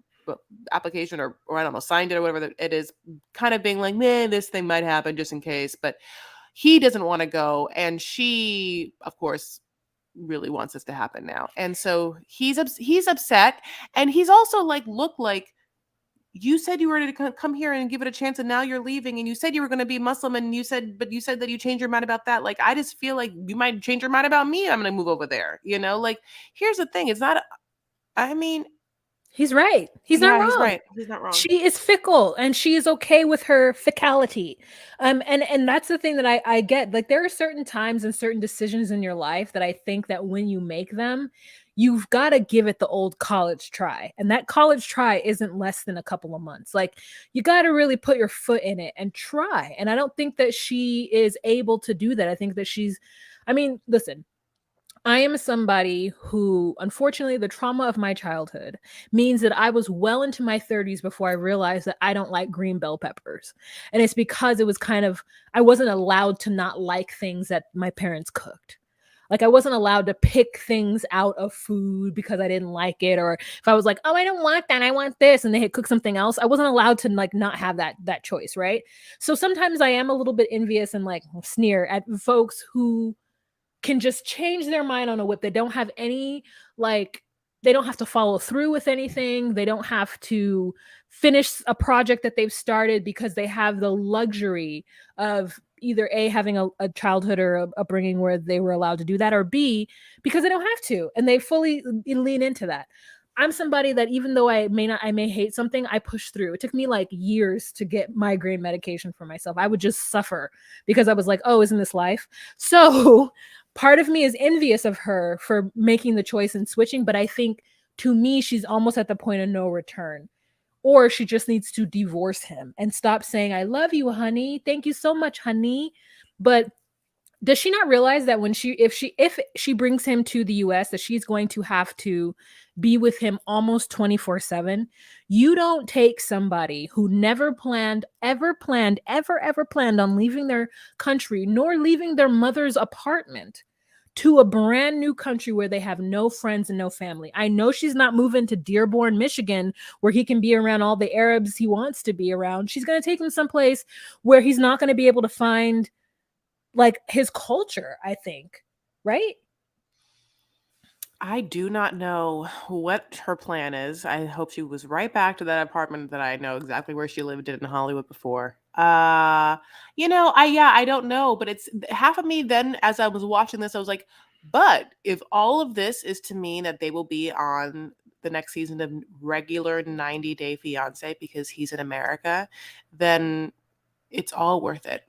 application or I don't know, signed it or whatever it is, kind of being like, man, this thing might happen just in case, but he doesn't want to go, and she, of course, really wants this to happen now. And so he's upset, and he's also look like you said you were going to come here and give it a chance, and now you're leaving, and you said you were going to be Muslim, and you said that you changed your mind about that. Like, I just feel like you might change your mind about me. I'm going to move over there. Like, here's the thing. It's not, I mean, He's right. He's not he's wrong. right. He's not wrong. She is fickle, and she is okay with her ficality. And that's the thing that I get. Like, there are certain times and certain decisions in your life that I think that when you make them, you've got to give it the old college try. And that college try isn't less than a couple of months. Like, you got to really put your foot in it and try. And I don't think that she is able to do that. I think that I mean, listen, I am somebody who, unfortunately, the trauma of my childhood means that I was well into my 30s before I realized that I don't like green bell peppers. And it's because it was I wasn't allowed to not like things that my parents cooked. Like, I wasn't allowed to pick things out of food because I didn't like it. Or if I was like, oh, I don't want that, I want this, and they had cooked something else, I wasn't allowed to like not have that choice, right? So sometimes I am a little bit envious and like sneer at folks who can just change their mind on a whip. They don't have any, like, they don't have to follow through with anything. They don't have to finish a project that they've started because they have the luxury of either A, having a childhood or a upbringing where they were allowed to do that, or B, because they don't have to. And they fully lean into that. I'm somebody that, even though I may hate something, I push through. It took me like years to get migraine medication for myself. I would just suffer because I was like, oh, isn't this life? So part of me is envious of her for making the choice and switching, but I think, to me, she's almost at the point of no return. Or she just needs to divorce him and stop saying, I love you, honey. Thank you so much, honey. But does she not realize that if she brings him to the US, that she's going to have to be with him almost 24/7? You don't take somebody who never ever planned on leaving their country, nor leaving their mother's apartment, to a brand new country where they have no friends and no family. I know she's not moving to Dearborn, Michigan, where he can be around all the Arabs he wants to be around. She's going to take him someplace where he's not going to be able to find like his culture, I think. Right? I do not know what her plan is. I hope she was right back to that apartment that I know exactly where she lived in Hollywood before. I don't know, but it's half of me then as I was watching this, I was like, but if all of this is to mean that they will be on the next season of regular 90-Day Fiancé because he's in America, then it's all worth it.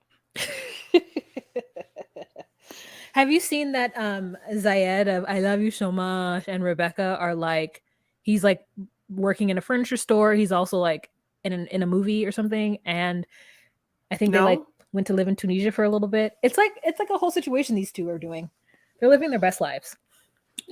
Have you seen that Zayed of I Love You So Much and Rebecca are like, he's like working in a furniture store. He's also like in a movie or something. And I think they like went to live in Tunisia for a little bit. It's like a whole situation these two are doing. They're living their best lives.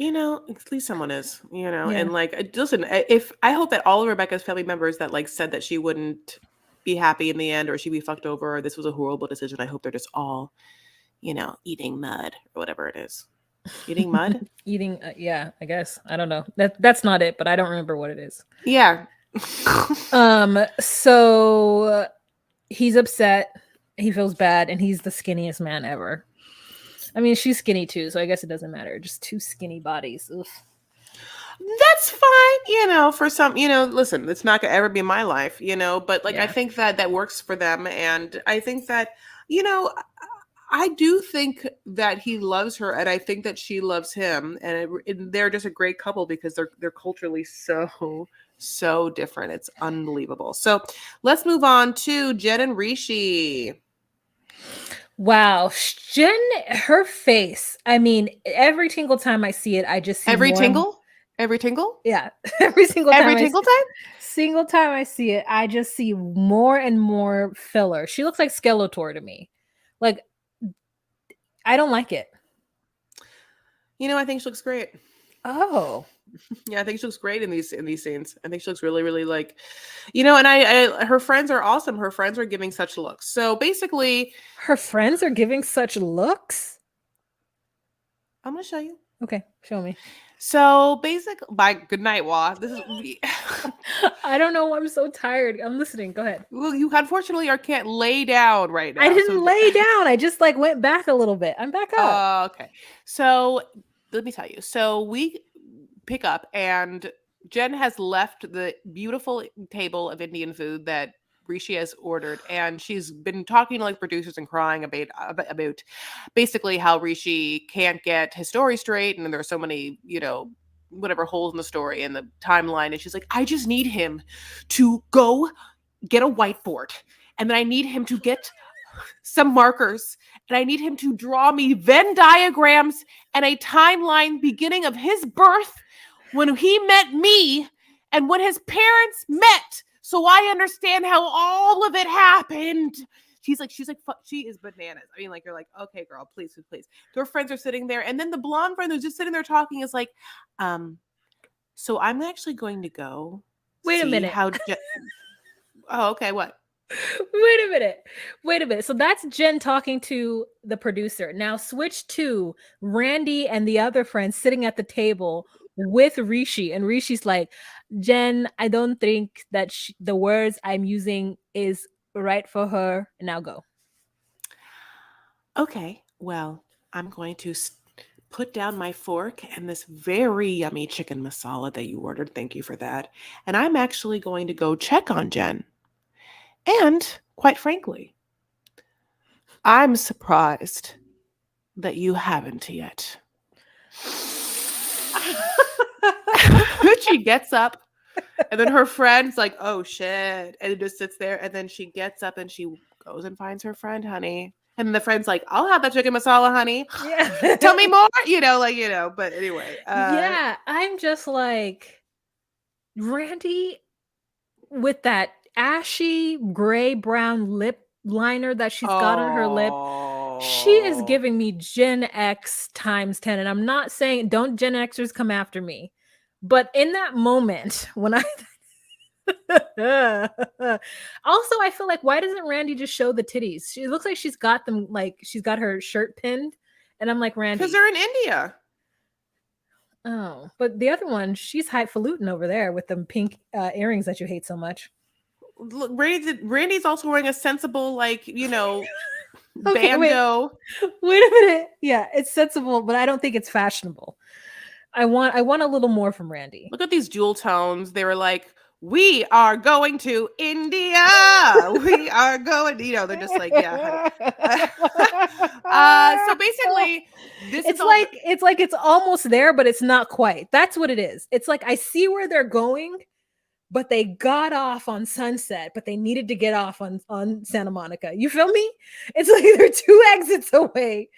At least someone is, and like, listen, if I hope that all of Rebecca's family members that like said that she wouldn't be happy in the end, or she'd be fucked over, or this was a horrible decision, I hope they're just all, eating mud or whatever it is. Eating mud? Eating, yeah, I guess. I don't know. That's not it, but I don't remember what it is. Yeah. So he's upset. He feels bad, and he's the skinniest man ever. I mean, she's skinny too, so I guess it doesn't matter. Just two skinny bodies. Ugh. That's fine, for some, listen, it's not gonna ever be my life, but like, I think that works for them. And I think that, I do think that he loves her, and I think that she loves him, and they're just a great couple because they're culturally so different. It's unbelievable. So let's move on to Jen and Rishi. Wow, Jen, her face. I mean, every single time I see it, I just see every tingle. Yeah, every single time. Single time I see it, I just see more and more filler. She looks like Skeletor to me. Like, I don't like it. I think she looks great. Oh. Yeah, I think she looks great in these scenes. I think she looks really, really like, and I her friends are awesome. Her friends are giving such looks. So basically, her friends are giving such looks. I'm gonna show you. Okay, show me. So good night, Wah. This is I don't know. I'm so tired. I'm listening. Go ahead. Well, you unfortunately can't lay down right now. I didn't lay down. I just like went back a little bit. I'm back up. Okay. So let me tell you. So we pick up and Jen has left the beautiful table of Indian food that Rishi has ordered, and she's been talking to like producers and crying about basically how Rishi can't get his story straight, and there are so many, whatever holes in the story and the timeline. And she's like, I just need him to go get a whiteboard, and then I need him to get some markers, and I need him to draw me Venn diagrams and a timeline beginning of his birth, when he met me, and when his parents met, so I understand how all of it happened. She's like, she is bananas. I mean, like, you're like, okay, girl, please, please, please. Her friends are sitting there, and then the blonde friend who's just sitting there talking is like, so I'm actually going to go Wait a see minute. how. Oh, okay, what? Wait a minute. So that's Jen talking to the producer. Now switch to Randy and the other friend sitting at the table with Rishi, and Rishi's like, Jen, I don't think that the words I'm using is right for her. Now go. Okay, well, I'm going to put down my fork and this very yummy chicken masala that you ordered. Thank you for that. And I'm actually going to go check on Jen. And quite frankly, I'm surprised that you haven't yet. She gets up, and then her friend's like, oh shit. And it just sits there. And then she gets up and she goes and finds her friend, honey. And the friend's like, I'll have that chicken masala, honey. Yeah. Tell me more, but anyway. Yeah, I'm just like, Randy with that ashy gray brown lip liner that she's got on her lip. She is giving me Gen X times 10. And I'm not saying don't Gen Xers come after me. But in that moment, when I also, I feel like, why doesn't Randy just show the titties? She looks like she's got them, like she's got her shirt pinned. And I'm like, Randy. Because they're in India. Oh, but the other one, she's highfalutin over there with them pink earrings that you hate so much. Look, Randy's also wearing a sensible, like, Okay, bandeau. Wait a minute. Yeah, it's sensible, but I don't think it's fashionable. I want a little more from Randy. Look at these jewel tones. They were like, we are going to India. We are going, they're just like, yeah, honey. So basically, it's almost there, but it's not quite. That's what it is. It's like, I see where they're going, but they got off on Sunset, but they needed to get off on Santa Monica. You feel me? It's like they're 2 exits away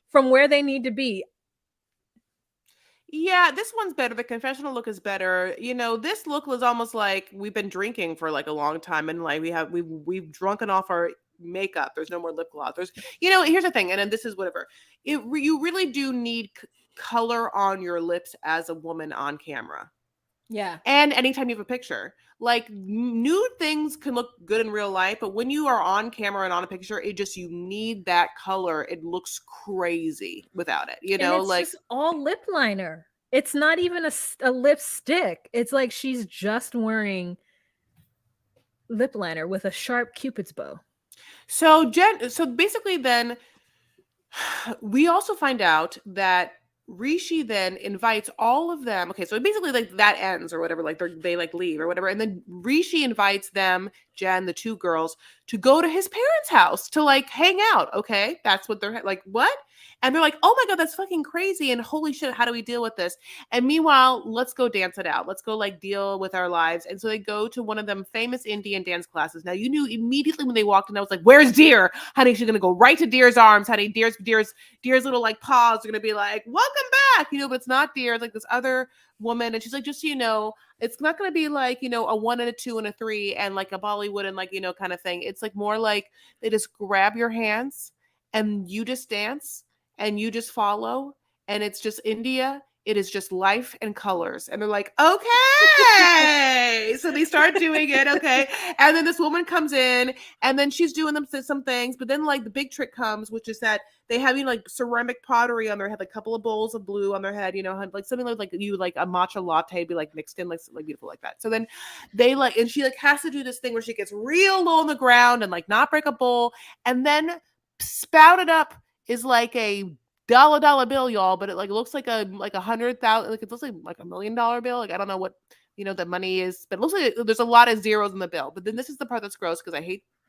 from where they need to be. Yeah, this one's better. The confessional look is better. This look was almost like we've been drinking for like a long time, and like we've drunken off our makeup. There's no more lip gloss. Here's the thing, and then this is whatever. You really do need color on your lips as a woman on camera. Yeah. And anytime you have a picture, like, nude things can look good in real life, but when you are on camera and on a picture, you need that color. It looks crazy without it, and it's like just all lip liner. It's not even a lipstick. It's like she's just wearing lip liner with a sharp Cupid's bow. So basically then we also find out that Rishi then invites all of them. Okay, so basically like that ends or whatever, like they like leave or whatever. And then Rishi invites them, Jen, the 2 girls, to go to his parents' house to like hang out. Okay, that's what they're like, what? And they're like, oh my God, that's fucking crazy. And holy shit, how do we deal with this? And meanwhile, let's go dance it out. Let's go like deal with our lives. And so they go to one of them famous Indian dance classes. Now, you knew immediately when they walked in, I was like, where's Deer? Honey, she's going to go right to Deer's arms. Honey, Deer's little like paws are going to be like, welcome back. But it's not Deer. It's like this other woman. And she's like, just so you know, it's not going to be like, a 1 and a 2 and a 3 and like a Bollywood and like, kind of thing. It's like more like they just grab your hands and you just dance and you just follow, and it's just India. It is just life and colors. And they're like, okay. So they start doing it. Okay. And then this woman comes in, and then she's doing them some things. But then like the big trick comes, which is that they have like ceramic pottery on their head, like a couple of bowls of blue on their head, like something like a matcha latte be like mixed in, like beautiful like that. So then they like, and she like has to do this thing where she gets real low on the ground and like not break a bowl. And then spouted up is like a dollar bill, y'all, but it like looks like a 100,000, like it looks like $1 million bill. Like, I don't know what, the money is, but mostly there's a lot of zeros in the bill. But then this is the part that's gross because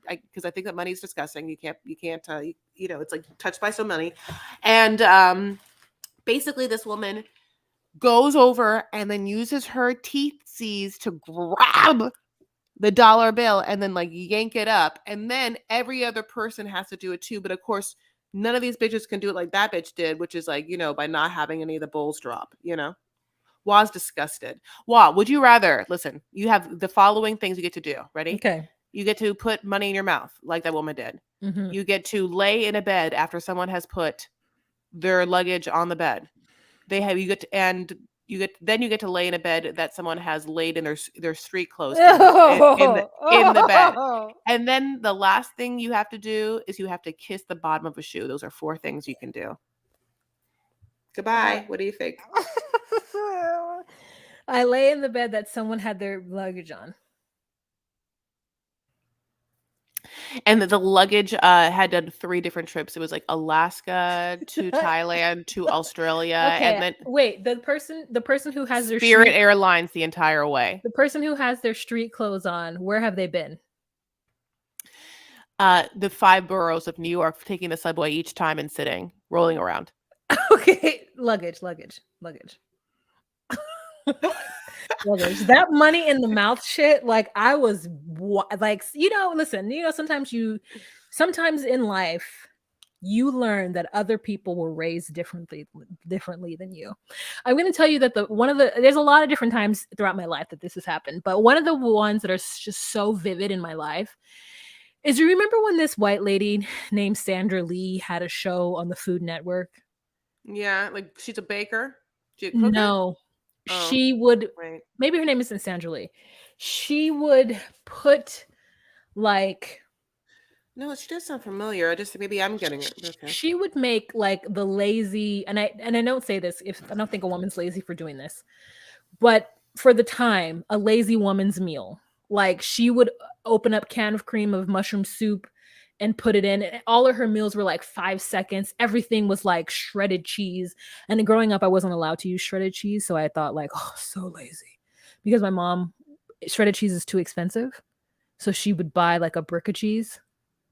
because I think that money is disgusting. You can't, it's like touched by so many. And basically this woman goes over and then uses her teethsies to grab the dollar bill and then like yank it up. And then every other person has to do it too. But of course, none of these bitches can do it like that bitch did, which is like, by not having any of the bowls drop, Wa's disgusted. Wa, would you rather, listen, you have the following things you get to do. Ready? Okay. You get to put money in your mouth like that woman did. Mm-hmm. You get to lay in a bed after someone has put their luggage on the bed. You get to lay in a bed that someone has laid in their street clothes in the bed. And then the last thing you have to do is you have to kiss the bottom of a shoe. Those are 4 things you can do. Goodbye. What do you think? I lay in the bed that someone had their luggage on. And the luggage had done 3 different trips. It was like Alaska to Thailand to Australia. Okay, And then wait, the person who has their Spirit Airlines the entire way. The person who has their street clothes on, where have they been? The 5 boroughs of New York, taking the subway each time and sitting, rolling around. Okay, luggage. Luggage. That money in the mouth shit, like I was like, listen, sometimes in life you learn that other people were raised differently than you. I'm going to tell you that there's a lot of different times throughout my life that this has happened, but one of the ones that are just so vivid in my life is, you remember when this white lady named Sandra Lee had a show on the Food Network? Yeah, like she's a baker? No. Oh, she would, right. Maybe her name isn't Sandra Lee. She would put like... No, she does sound familiar. I just, maybe I'm getting it. Okay. She would make like the lazy, and I don't say this if I don't think a woman's lazy for doing this, but for the time, a lazy woman's meal. Like she would open up can of cream of mushroom soup and put it in. All of her meals were like 5 seconds. Everything was like shredded cheese. And growing up, I wasn't allowed to use shredded cheese. So I thought like, oh, so lazy. Because my mom, shredded cheese is too expensive. So she would buy like a brick of cheese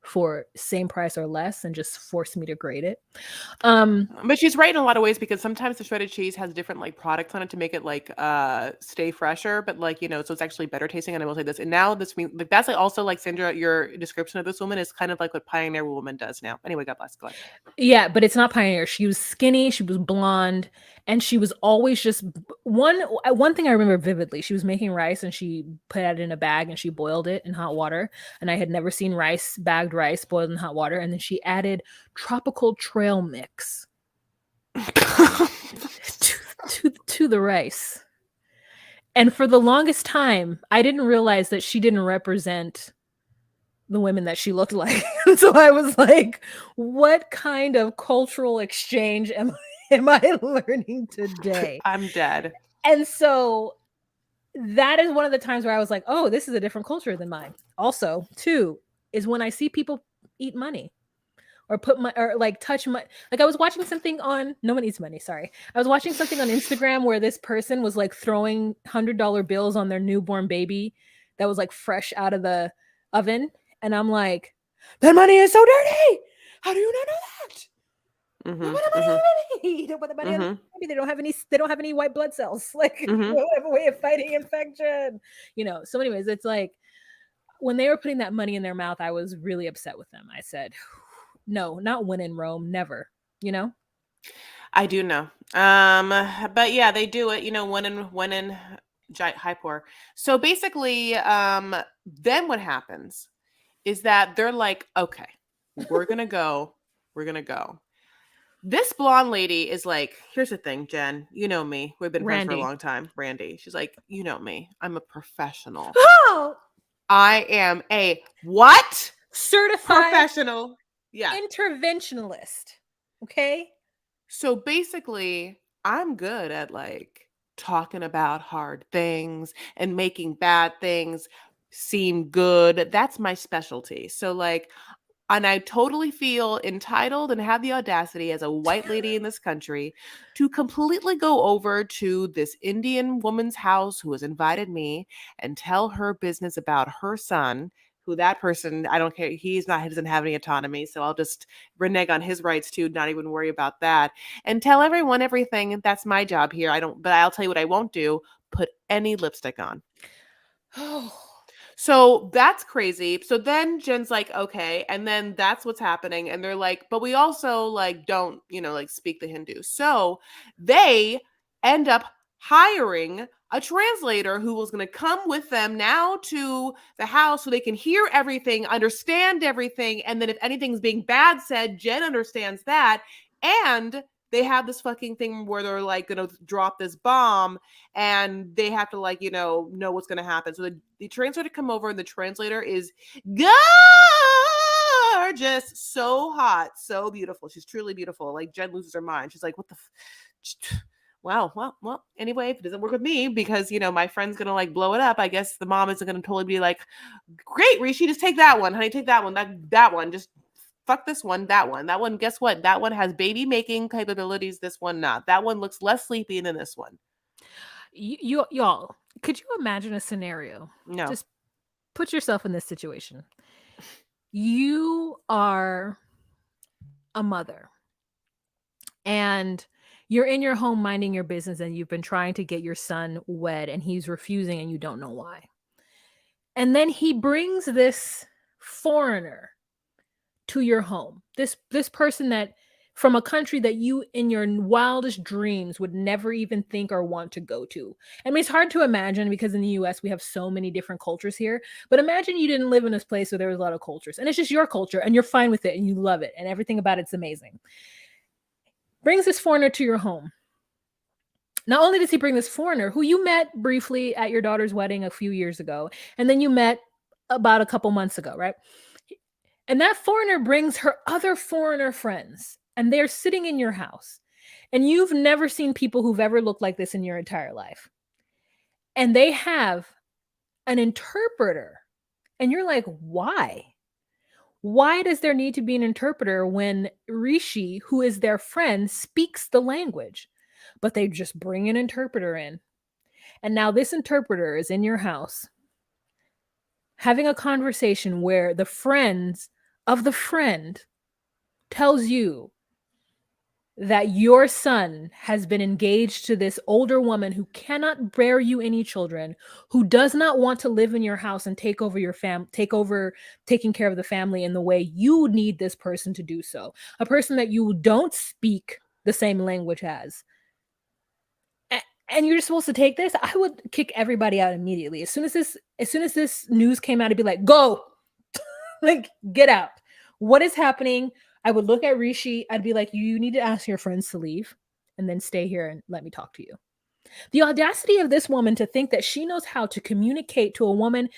for same price or less and just force me to grate it. But she's right in a lot of ways, because sometimes the shredded cheese has different like products on it to make it like stay fresher, but like, so it's actually better tasting. And I will say this, and now this means like that's like also like, Sandra, your description of this woman is kind of like what Pioneer Woman does now. Anyway, God bless. Go ahead. Yeah, but it's not Pioneer. She was skinny, she was blonde, and she was always just one thing I remember vividly. She was making rice and she put it in a bag and she boiled it in hot water. And I had never seen bagged rice boiled in hot water. And then she added tropical trail mix to the rice. And for the longest time, I didn't realize that she didn't represent the women that she looked like. So I was like, what kind of cultural exchange am I learning today? I'm dead. And so that is one of the times where I was like, oh, this is a different culture than mine. Also, too, is when I see people eat money or touch money. Like I was watching something on, no one eats money, sorry. I was watching something on Instagram where this person was like throwing $100 bills on their newborn baby that was like fresh out of the oven. And I'm like, that money is so dirty. How do you not know that? They don't put the money on the baby. They don't have any white blood cells. Like they don't have a way of fighting infection. So anyways, it's like when they were putting that money in their mouth, I was really upset with them. I said, no, not when in Rome, never. I do know. But yeah, they do it, when in high poor. So basically, then what happens is that they're like, okay, we're gonna go. This blonde lady is like, here's the thing, Jen, you know me. We've been friends for a long time. Randy. She's like, you know me. I'm a professional. Oh! I am a what? Certified professional. Yeah. Interventionalist. Okay? So basically, I'm good at like talking about hard things and making bad things seem good. That's my specialty. So like, And I totally feel entitled and have the audacity as a white lady in this country to completely go over to this Indian woman's house who has invited me and tell her business about her son, who that person, I don't care, he doesn't have any autonomy. So I'll just renege on his rights too, not even worry about that. And tell everyone everything. That's my job here. But I'll tell you what I won't do: put any lipstick on. Oh. So that's crazy. So then Jen's like, okay. And then that's what's happening. And they're like, but we also like don't, like speak the Hindu. So they end up hiring a translator who was going to come with them now to the house so they can hear everything, understand everything. And then if anything's being bad said, Jen understands that. And they have this fucking thing where they're like going to drop this bomb and they have to like, know what's going to happen. So the translator come over and the translator is gorgeous, so hot, so beautiful. She's truly beautiful. Like Jen loses her mind. She's like, what the wow, well, anyway, if it doesn't work with me because, my friend's going to like blow it up, I guess the mom isn't going to totally be like, great, Rishi, just take that one, honey, take that one, that one, just fuck this one, that one, guess what? That one has baby making capabilities, this one not. That one looks less sleepy than this one. Y'all, could you imagine a scenario? No. Just put yourself in this situation. You are a mother and you're in your home minding your business and you've been trying to get your son wed and he's refusing and you don't know why. And then he brings this foreigner to your home. This person that from a country that you in your wildest dreams would never even think or want to go to. I mean, it's hard to imagine because in the US we have so many different cultures here, but imagine you didn't live in this place where there was a lot of cultures and it's just your culture and you're fine with it and you love it and everything about it's amazing. Brings this foreigner to your home. Not only does he bring this foreigner who you met briefly at your daughter's wedding a few years ago, and then you met about a couple months ago, right? And that foreigner brings her other foreigner friends, and they're sitting in your house. And you've never seen people who've ever looked like this in your entire life. And they have an interpreter. And you're like, why? Why does there need to be an interpreter when Rishi, who is their friend, speaks the language? But they just bring an interpreter in. And now this interpreter is in your house having a conversation where the friends of the friend tells you that your son has been engaged to this older woman who cannot bear you any children, who does not want to live in your house and take over taking care of the family in the way you need this person to do so. A person that you don't speak the same language as. And you're supposed to take this. I would kick everybody out immediately. As soon as this news came out, I'd be like, go, like, get out. What is happening? I would look at Rishi. I'd be like, you need to ask your friends to leave and then stay here and let me talk to you. The audacity of this woman to think that she knows how to communicate to a woman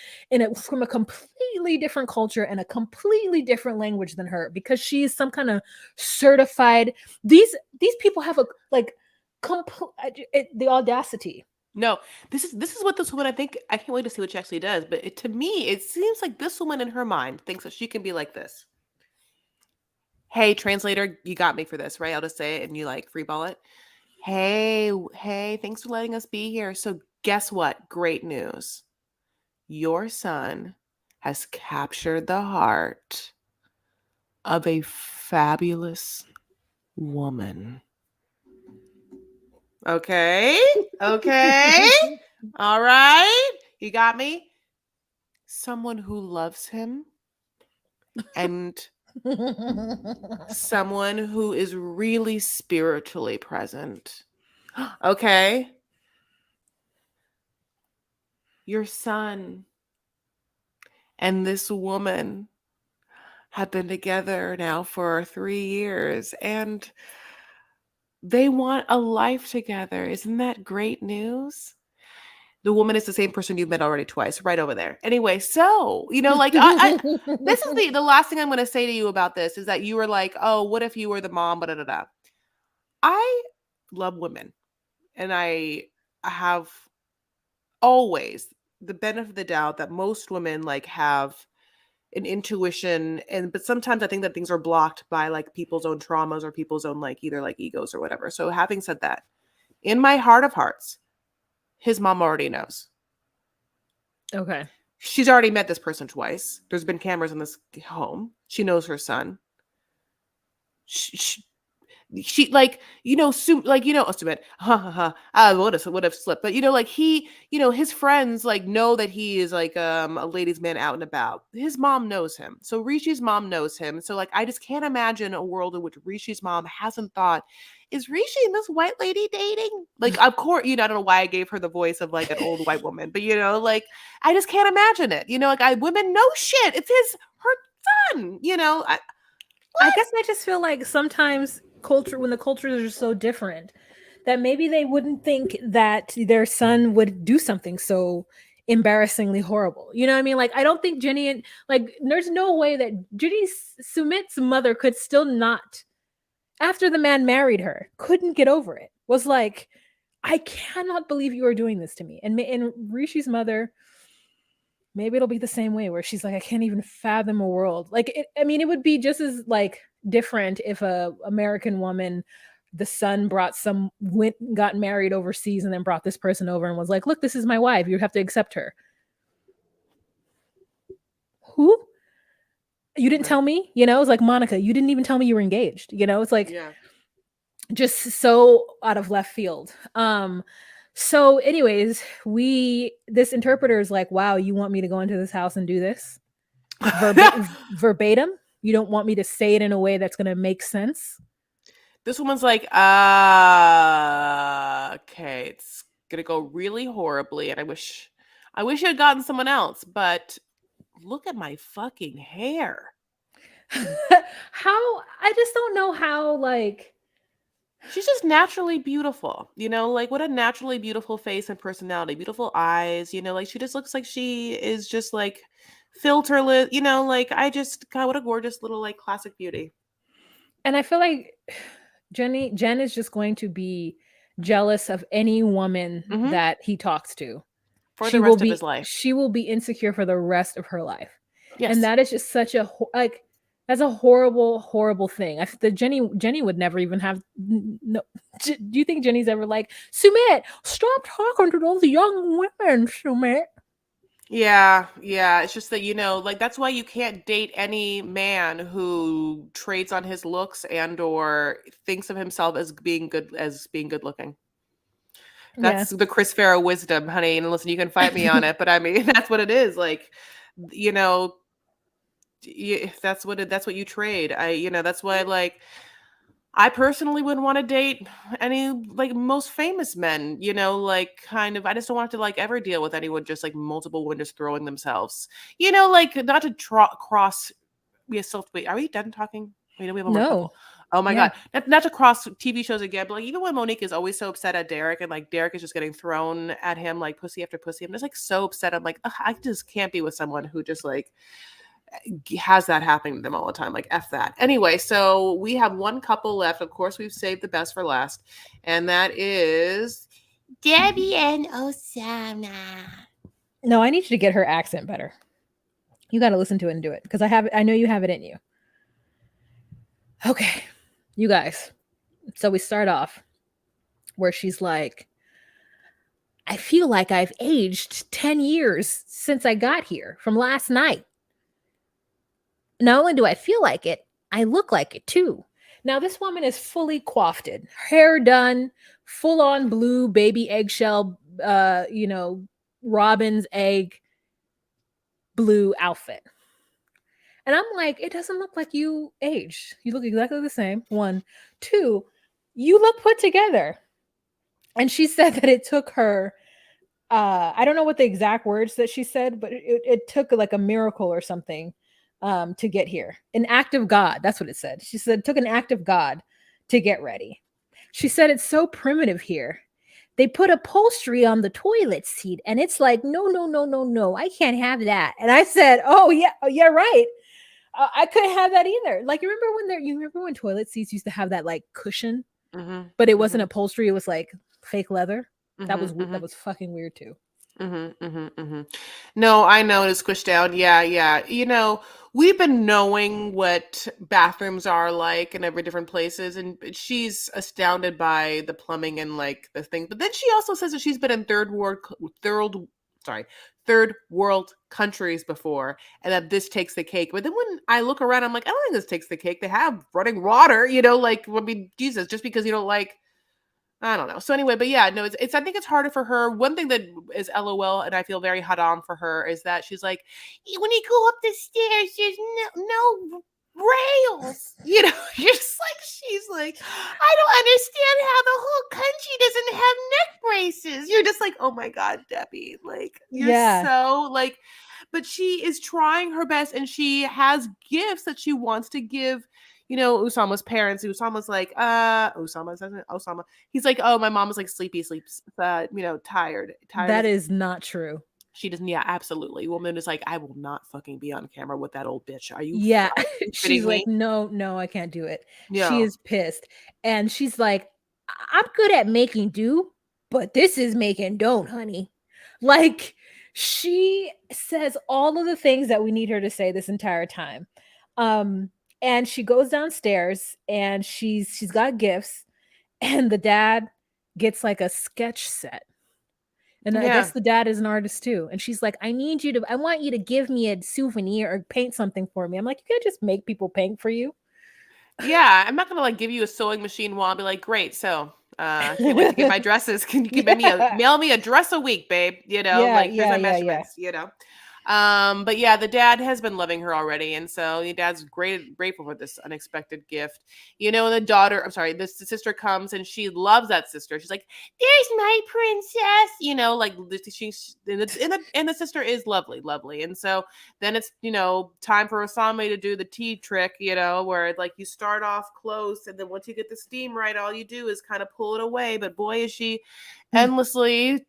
from a completely different culture and a completely different language than her because she is some kind of certified. These people have the audacity. No, this is what this woman, I think, I can't wait to see what she actually does. But to me, it seems like this woman in her mind thinks that she can be like this. Hey, translator, you got me for this, right? I'll just say it and you like freeball it. Hey, thanks for letting us be here. So guess what? Great news. Your son has captured the heart of a fabulous woman. Okay. All right. You got me? Someone who loves him and someone who is really spiritually present. Okay. Your son and this woman have been together now for 3 years and they want a life together. Isn't that great news? The woman is the same person you've met already twice, right over there. Anyway, so, like, this is the last thing I'm going to say to you about this is that you were like, oh, what if you were the mom? Blah, blah, blah. I love women. And I have always the benefit of the doubt that most women like have an intuition, but sometimes I think that things are blocked by like people's own traumas or people's own like either like egos or whatever. So having said that, in my heart of hearts, his mom already knows. Okay. She's already met this person twice. There's been cameras in this home. She knows her son. She like Sumit, I would have slipped, but like he, his friends like know that he is like a ladies man out and about. His mom knows him, so Rishi's mom knows him. So like I just can't imagine a world in which Rishi's mom hasn't thought, is Rishi and this white lady dating? Like, of course, I don't know why I gave her the voice of like an old white woman, but like I just can't imagine it. Like women know shit. It's her son. I guess I just feel like sometimes when the cultures are so different, that maybe they wouldn't think that their son would do something so embarrassingly horrible. You know what I mean? Like I don't think Jenny and like there's no way that Sumit's mother could still not, after the man married her, couldn't get over it. Was like, I cannot believe you are doing this to me. And Rishi's mother, maybe it'll be the same way where she's like, I can't even fathom a world like it. I mean, it would be just as like different if a American woman, the son got married overseas and then brought this person over and was like, look, this is my wife, you have to accept her. Who? You didn't tell me? It's like, Monica, you didn't even tell me you were engaged. It's like, Yeah. just so out of left field. So anyways, this interpreter is like, wow, you want me to go into this house and do this verbatim? You don't want me to say it in a way that's going to make sense? This woman's like, okay, it's gonna go really horribly, and I wish you had gotten someone else, but look at my fucking hair. I just don't know how, like, she's just naturally beautiful, like what a naturally beautiful face and personality, beautiful eyes, like she just looks like she is just like filterless, like God, what a gorgeous little like classic beauty. And I feel like Jen is just going to be jealous of any woman that he talks to for the rest of his life. She will be insecure for the rest of her life. Yes. And that is just such a like, that's a horrible, horrible thing. Jenny would never even have no. Do you think Jenny's ever like, Sumit, stop talking to those young women, Sumit? Yeah. It's just that, like that's why you can't date any man who trades on his looks and or thinks of himself as being good looking. That's the Chris Farrow wisdom, honey. And listen, you can fight me on it, but I mean, that's what it is. Like, that's what you trade. That's why, like, I personally wouldn't want to date any like most famous men, like kind of, I just don't want to like ever deal with anyone just like multiple women just throwing themselves, like not to cross. Wait, are we done talking? We have one more couple. Oh my God. Not to cross TV shows again, but like even when Monique is always so upset at Derek and like Derek is just getting thrown at him like pussy after pussy, I'm just like so upset. I'm like, I just can't be with someone who just like has that happening to them all the time. Like F that. Anyway, so we have one couple left. Of course, we've saved the best for last. And that is Debbie and Osama. No, I need you to get her accent better. You got to listen to it and do it because I know you have it in you. Okay, you guys. So we start off where she's like, I feel like I've aged 10 years since I got here from last night. Not only do I feel like it, I look like it too. Now, this woman is fully coiffed, hair done, full on blue baby eggshell, robin's egg blue outfit. And I'm like, it doesn't look like you aged. You look exactly the same. 1, 2, you look put together. And she said that it took her, I don't know what the exact words that she said, but it took like a miracle or something to get here. An act of God. That's what it said. She said it took an act of God to get ready. She said it's so primitive here. They put upholstery on the toilet seat and it's like, no, I can't have that. And I said, oh yeah, right. I couldn't have that either. Like, you remember when toilet seats used to have that like cushion, but it wasn't upholstery. It was like fake leather. That was fucking weird too. No, I know it's squished down. Yeah. we've been knowing what bathrooms are like in every different places, and she's astounded by the plumbing and like the thing. But then she also says that she's been in sorry, third world countries before, and that this takes the cake. But then when I look around, I'm like, I don't think this takes the cake. They have running water, like, I mean, Jesus, just because you don't like, I don't know. So anyway, but yeah, no, I think it's harder for her. One thing that is LOL, and I feel very hot on for her, is that she's like, when you go up the stairs, there's no rails. You're just like, she's like, I don't understand how the whole country doesn't have neck braces. You're just like, oh my God, Debbie. Like, you're Yeah. so like, but she is trying her best, and she has gifts that she wants to give. Usama's parents. Usama's like, Osama. He's like, oh, my mom was like sleeps, tired. That is not true. She doesn't. Yeah, absolutely. Woman is like, I will not fucking be on camera with that old bitch. Are you Yeah. fucking She's kidding like, me? no, I can't do it. She Yeah. is pissed. And she's like, I'm good at making do, but this is making don't, honey. Like, she says all of the things that we need her to say this entire time. And she goes downstairs and she's got gifts, and the dad gets like a sketch set. And I guess Yeah. the dad is an artist too. And she's like, I want you to give me a souvenir or paint something for me. I'm like, you can't just make people paint for you. Yeah. I'm not gonna like give you a sewing machine while I'll be like, great. So can't wait to get my dresses. Can you Yeah. mail me a dress a week, babe? Yeah, Like, here's yeah, my yeah, yeah. measurements. But yeah, the dad has been loving her already, and so the dad's grateful for this unexpected gift. And the daughter, I'm sorry, the sister comes, and she loves that sister. She's like, there's my princess. Like, she's and the sister is lovely, lovely. And so then it's time for Osame to do the tea trick, where like you start off close, and then once you get the steam right, all you do is kind of pull it away. But boy, is she endlessly,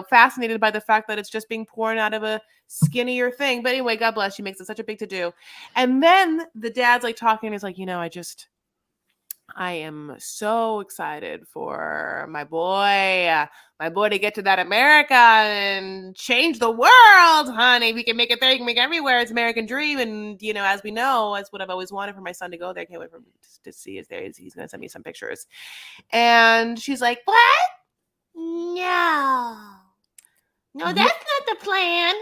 fascinated by the fact that it's just being poured out of a skinnier thing. But anyway, God bless, she makes it such a big to do. And then the dad's like talking, he's like, I am so excited for my boy to get to that America and change the world, honey. We can make it there, we can make it everywhere. It's American dream. And as we know, that's what I've always wanted for my son to go there. Can't wait for him to see is there. He's gonna send me some pictures. And she's like, what? No. No, that's not the plan.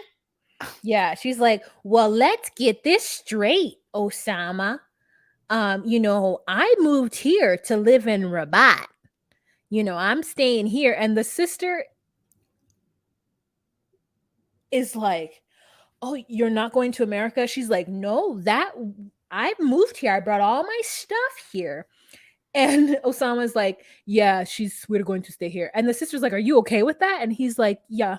Yeah, she's like, well, let's get this straight, Osama. I moved here to live in Rabat. I'm staying here. And the sister is like, oh, you're not going to America? She's like, no, I moved here. I brought all my stuff here. And Osama's like, yeah, we're going to stay here. And the sister's like, are you okay with that? And he's like, yeah.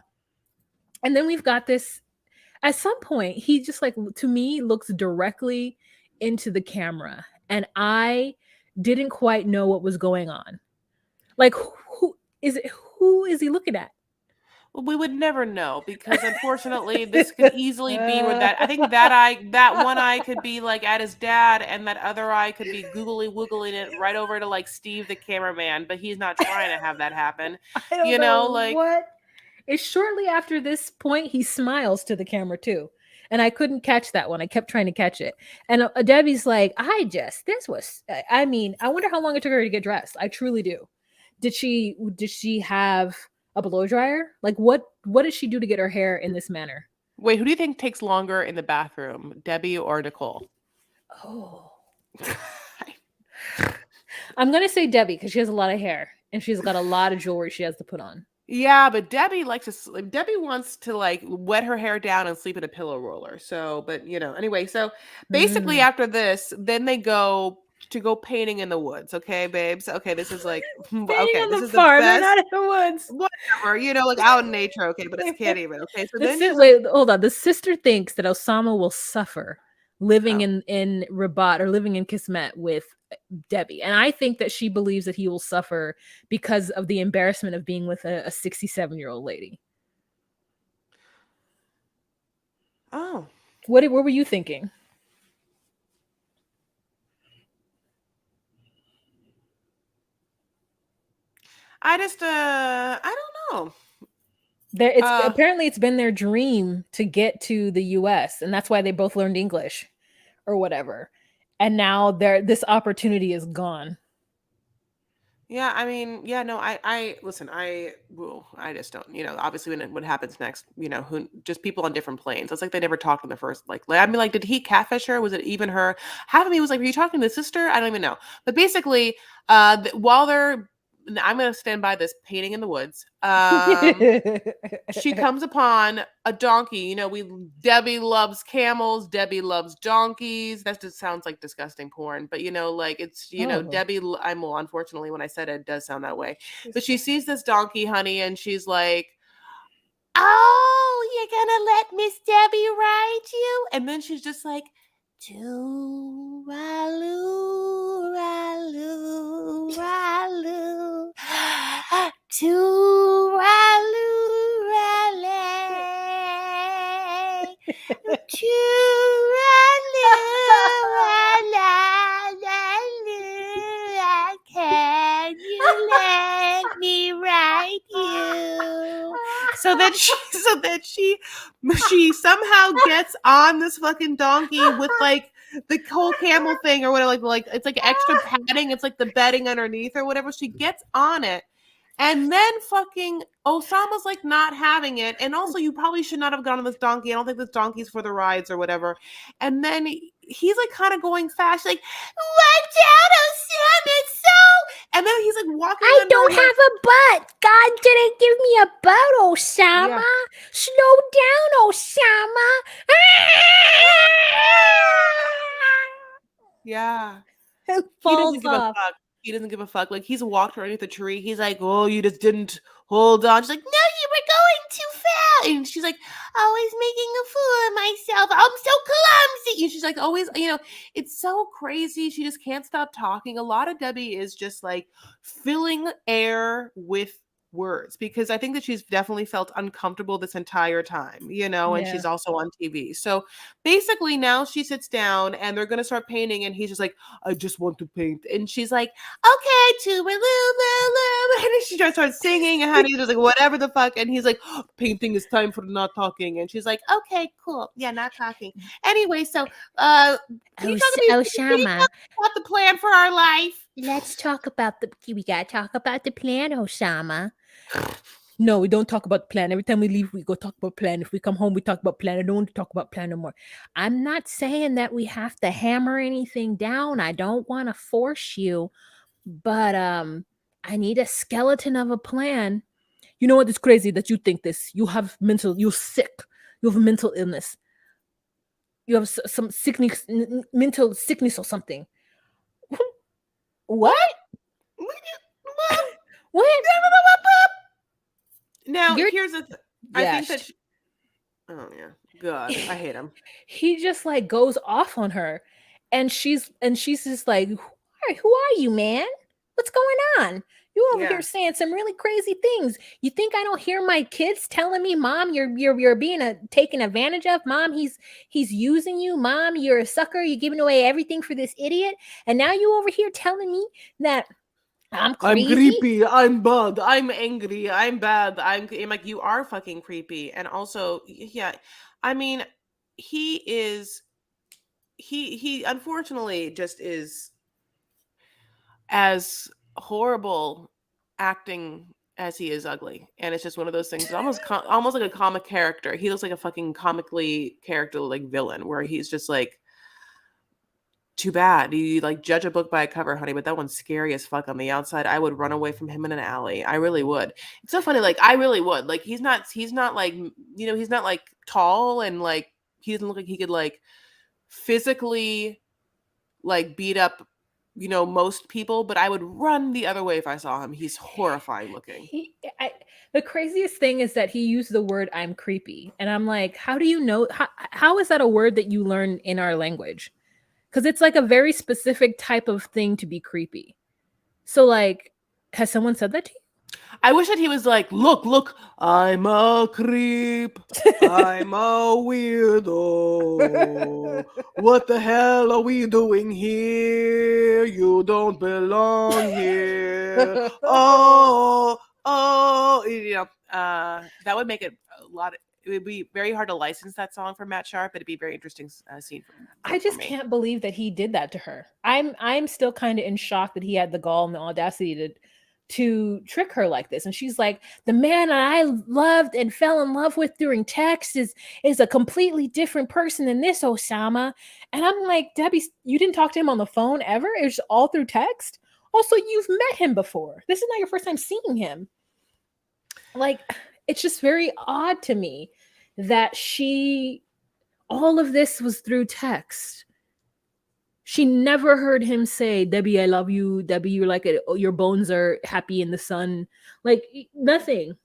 And then we've got this. At some point, he just like, to me, looks directly into the camera. And I didn't quite know what was going on. Like, who is it? Who is he looking at? Well, we would never know, because unfortunately this could easily be where I think that one eye could be like at his dad, and that other eye could be googly woogling it right over to like Steve the cameraman, but he's not trying to have that happen. I don't know Like, what. It's shortly after this point he smiles to the camera too. And I couldn't catch that one. I kept trying to catch it. And Debbie's like, I wonder how long it took her to get dressed. I truly do. Did she have a blow dryer? Like, what did she do to get her hair in this manner? wait, who do you think takes longer in the bathroom, Debbie or Nicole? Oh. I'm going to say Debbie, because she has a lot of hair and she's got a lot of jewelry she has to put on. Yeah, but Debbie wants to like wet her hair down and sleep in a pillow roller. So, but anyway, so basically after this, then they go painting in the woods. Okay, babes. Okay, this is like, okay, on this the is farm, the best. not in the woods. Whatever, like out in nature. Okay, but it's can't even. Okay, so then wait, hold on. The sister thinks that Osama will suffer living Oh. in Rabat or living in Kismet with Debbie, and I think that she believes that he will suffer because of the embarrassment of being with a 67-year-old lady. Oh, what were you thinking? I don't know. Apparently it's been their dream to get to the US, and that's why they both learned English. or whatever. And now this opportunity is gone. Yeah, I mean, yeah, no, I listen, I just don't, obviously what happens next, who just people on different planes. It's like they never talked in the first, I mean, like, did he catfish her? Was it even her? Half of me was like, were you talking to the sister? I don't even know. But basically, while I'm gonna stand by this painting in the woods. She comes upon a donkey. Debbie loves camels. Debbie loves donkeys. That just sounds like disgusting porn, but like it's Oh. Debbie. I'm well, unfortunately, when I said it, it does sound that way. But she sees this donkey, honey, and she's like, "Oh, you're gonna let Miss Debbie ride you?" And then she's just like, "Do ralu ralu ralu, do ralu rale, do ralu rala, can you let me ride you?" So that she somehow gets on this fucking donkey with like the whole camel thing or whatever, like it's like extra padding, it's like the bedding underneath or whatever. She gets on it, and then fucking Osama's like not having it, and also you probably should not have gone on this donkey. I don't think this donkey's for the rides or whatever. And then he's like kind of going fast, like, "Watch out, Osama!" It's so. And then he's like walking. I don't have a butt. God didn't give me a butt, Osama. Yeah. Slow down, Osama. Yeah. It He falls doesn't give a off. fuck. He doesn't give a fuck. Like, he's walked her underneath the tree. He's like, "Oh, you just didn't hold on." She's like, "No, you were going too fast." And she's like, "Always making a fool of myself. I'm so clumsy." And she's like, always, it's so crazy. She just can't stop talking. A lot of Debbie is just like filling air with words, because I think that she's definitely felt uncomfortable this entire time, and Yeah. she's also on TV. So basically now she sits down and they're going to start painting, and he's just like, "I just want to paint." And she's like, "Okay, tuba loo," and she just starts singing, and Honey's just like, "Whatever the fuck." And he's like, "Painting is time for not talking." And she's like, "Okay, cool. Yeah, not talking." Anyway, so can you talk to me? Can you Osama, talk about the plan for our life? let's talk about we gotta talk about the plan, Osama. No, we don't talk about plan. Every time we leave, we go talk about plan. If we come home, we talk about plan. I don't want to talk about plan no more. I'm not saying that we have to hammer anything down. I don't want to force you, but I need a skeleton of a plan. You know what? It's crazy that you think this. You're sick. You have a mental illness. You have some sickness, mental sickness or something. What? What? What? Now, You're here's the I yeah. think that oh yeah. God, I hate him. He just like goes off on her, and she's just like, who are you, man? What's going on? You over here Yeah. saying some really crazy things. You think I don't hear my kids telling me, Mom, you're being taken advantage of? Mom, he's using you. Mom, you're a sucker. You're giving away everything for this idiot. And now you over here telling me that I'm I'm crazy? creepy. I'm bad. I'm angry. I'm bad. I'm like, you are fucking creepy. And also, yeah, I mean, he is he unfortunately just is as horrible acting as he is ugly. And it's just one of those things. It's almost like a comic character. He looks like a fucking comically character, like villain, where he's just like, too bad. You like judge a book by a cover, honey, but that one's scary as fuck on the outside. I would run away from him in an alley. I really would. It's so funny. Like, I really would. Like, he's not like, he's not like tall, and like, he doesn't look like he could like physically like beat up, most people, but I would run the other way if I saw him. He's horrifying looking. The craziest thing is that he used the word "I'm creepy," and I'm like, how do you know? How is that a word that you learn in our language? Because it's like a very specific type of thing to be creepy. So, like, has someone said that to I wish that he was like, look, I'm a creep. I'm a weirdo. you? What the hell are we doing here? You don't belong here. Oh, that would make it a lot it would be very hard to license that song from Matt Sharp, but it'd be a very interesting scene I for just me. can't believe that he did that to her. I'm still kind of in shock that he had the gall and the audacity to trick her like this. And she's like, the man I loved and fell in love with during text is a completely different person than this Osama. And I'm like, Debbie, you didn't talk to him on the phone ever? It's all through text. Also, you've met him before. This is not your first time seeing him. Like, it's just very odd to me that all of this was through text. She never heard him say, Debbie, I love you. Debbie, you're like, your bones are happy in the sun. Like, nothing.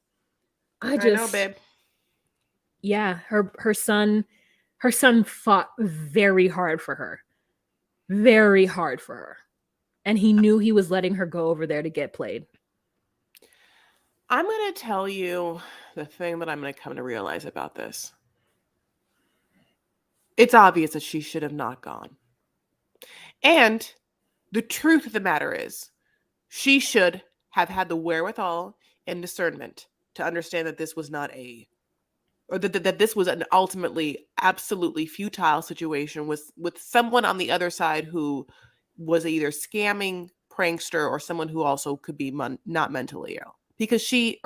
I know, just, babe. yeah, her son fought very hard for her. Very hard for her. And he knew he was letting her go over there to get played. I'm going to tell you the thing that I'm going to come to realize about this. It's obvious that she should have not gone. And the truth of the matter is, she should have had the wherewithal and discernment to understand that this was not that this was an ultimately absolutely futile situation with someone on the other side who was either scamming, prankster, or someone who also could be not mentally ill because she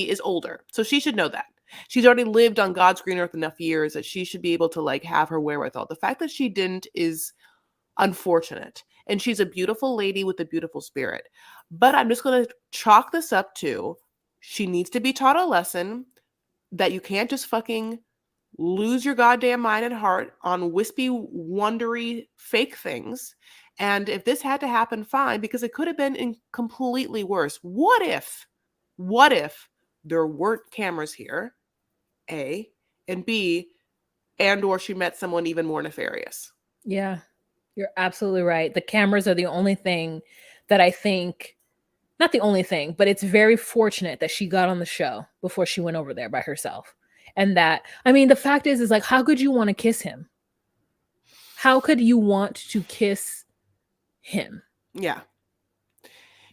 is older. So she should know that. She's already lived on God's green earth enough years that she should be able to like have her wherewithal. The fact that she didn't is unfortunate. And she's a beautiful lady with a beautiful spirit. But I'm just going to chalk this up to she needs to be taught a lesson that you can't just fucking lose your goddamn mind and heart on wispy, wondery, fake things. And if this had to happen, fine, because it could have been completely worse. What if there weren't cameras here, A, and B, and or she met someone even more nefarious? Yeah, you're absolutely right. The cameras are the only thing that I think, not the only thing, but it's very fortunate that she got on the show before she went over there by herself. And that, I mean, the fact is like, how could you want to kiss him? How could you want to kiss him? Yeah.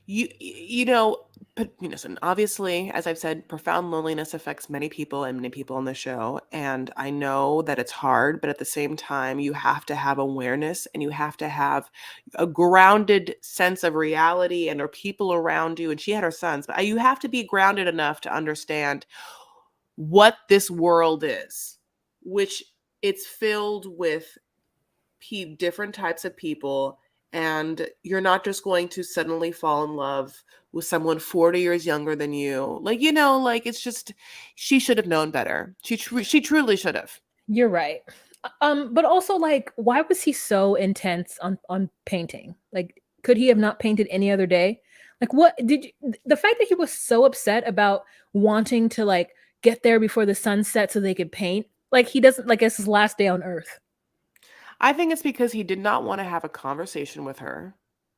You know, but and obviously, as I've said, profound loneliness affects many people and many people on the show. And I know that it's hard, but at the same time, you have to have awareness and you have to have a grounded sense of reality and there are people around you. And she had her sons, but you have to be grounded enough to understand what this world is, which it's filled with different types of people. And you're not just going to suddenly fall in love with someone 40 years younger than you. Like, it's just, she should have known better. She truly should have. You're right. But also, like, why was he so intense on painting? Like, could he have not painted any other day? Like, what did the fact that he was so upset about wanting to like get there before the sun set so they could paint? Like, he doesn't, like, it's his last day on Earth. I think it's because he did not want to have a conversation with her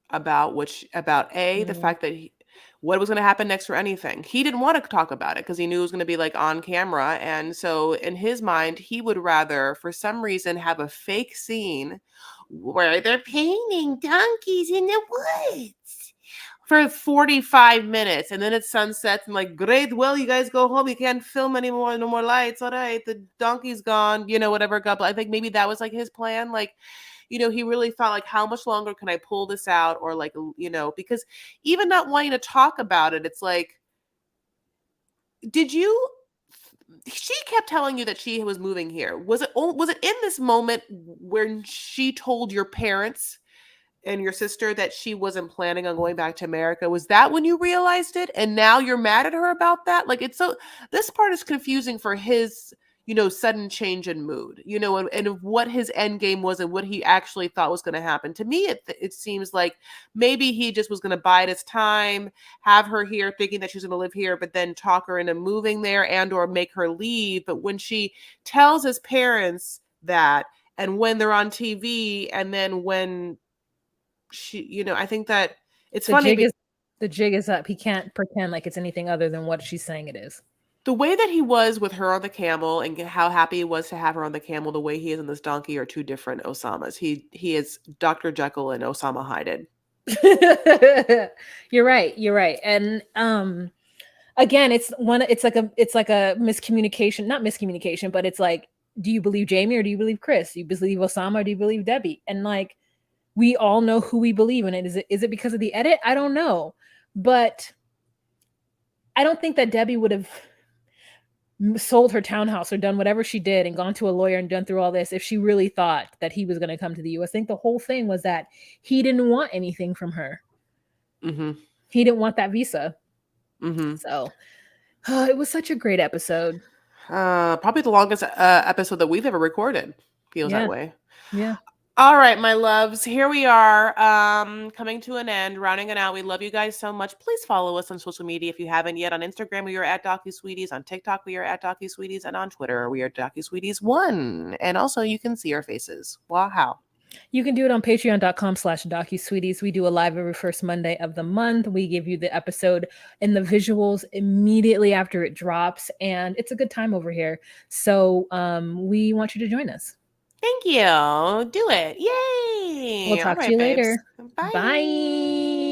about the fact that what was going to happen next or anything. He didn't want to talk about it because he knew it was going to be like on camera. And so in his mind, he would rather, for some reason, have a fake scene where they're painting donkeys in the woods for 45 minutes. And then it sunsets and like, great, well, you guys go home. You can't film anymore. No more lights. All right. The donkey's gone, whatever. I think maybe that was like his plan. Like, he really thought like, how much longer can I pull this out? Or like, because even not wanting to talk about it, it's like, she kept telling you that she was moving here. Was it in this moment when she told your parents and your sister that she wasn't planning on going back to America? Was that when you realized it? And now you're mad at her about that? Like, this part is confusing for his, sudden change in mood, and of what his end game was and what he actually thought was going to happen. To me, it seems like maybe he just was going to bide his time, have her here thinking that she's going to live here, but then talk her into moving there and or make her leave. But when she tells his parents that, and when they're on TV, and then when she, I think that it's funny. The jig is up. He can't pretend like it's anything other than what she's saying it is. The way that he was with her on the camel and how happy he was to have her on the camel, the way he is on this donkey are two different Osamas. He is Dr. Jekyll and Osama Hyde. You're right. And again, it's like a miscommunication, not miscommunication, but it's like, do you believe Jamie or do you believe Chris? Do you believe Osama or do you believe Debbie? And like, we all know who we believe in. And is it because of the edit? I don't know. But I don't think that Debbie would have sold her townhouse or done whatever she did and gone to a lawyer and done through all this if she really thought that he was going to come to the US. I think the whole thing was that he didn't want anything from her. Mm-hmm. He didn't want that visa. Mm-hmm. So it was such a great episode. Probably the longest episode that we've ever recorded. Feels Yeah. that way. Yeah. All right, my loves, here we are, coming to an end, rounding it out. We love you guys so much. Please follow us on social media if you haven't yet. On Instagram, we are at DocuSweeties. On TikTok, we are at DocuSweeties. And on Twitter, we are DocuSweeties1. And also, you can see our faces. Wow. You can do it on patreon.com/DocuSweeties. We do a live every first Monday of the month. We give you the episode and the visuals immediately after it drops. And it's a good time over here. So we want you to join us. Thank you. Do it. Yay. We'll talk to you later. Bye. Bye.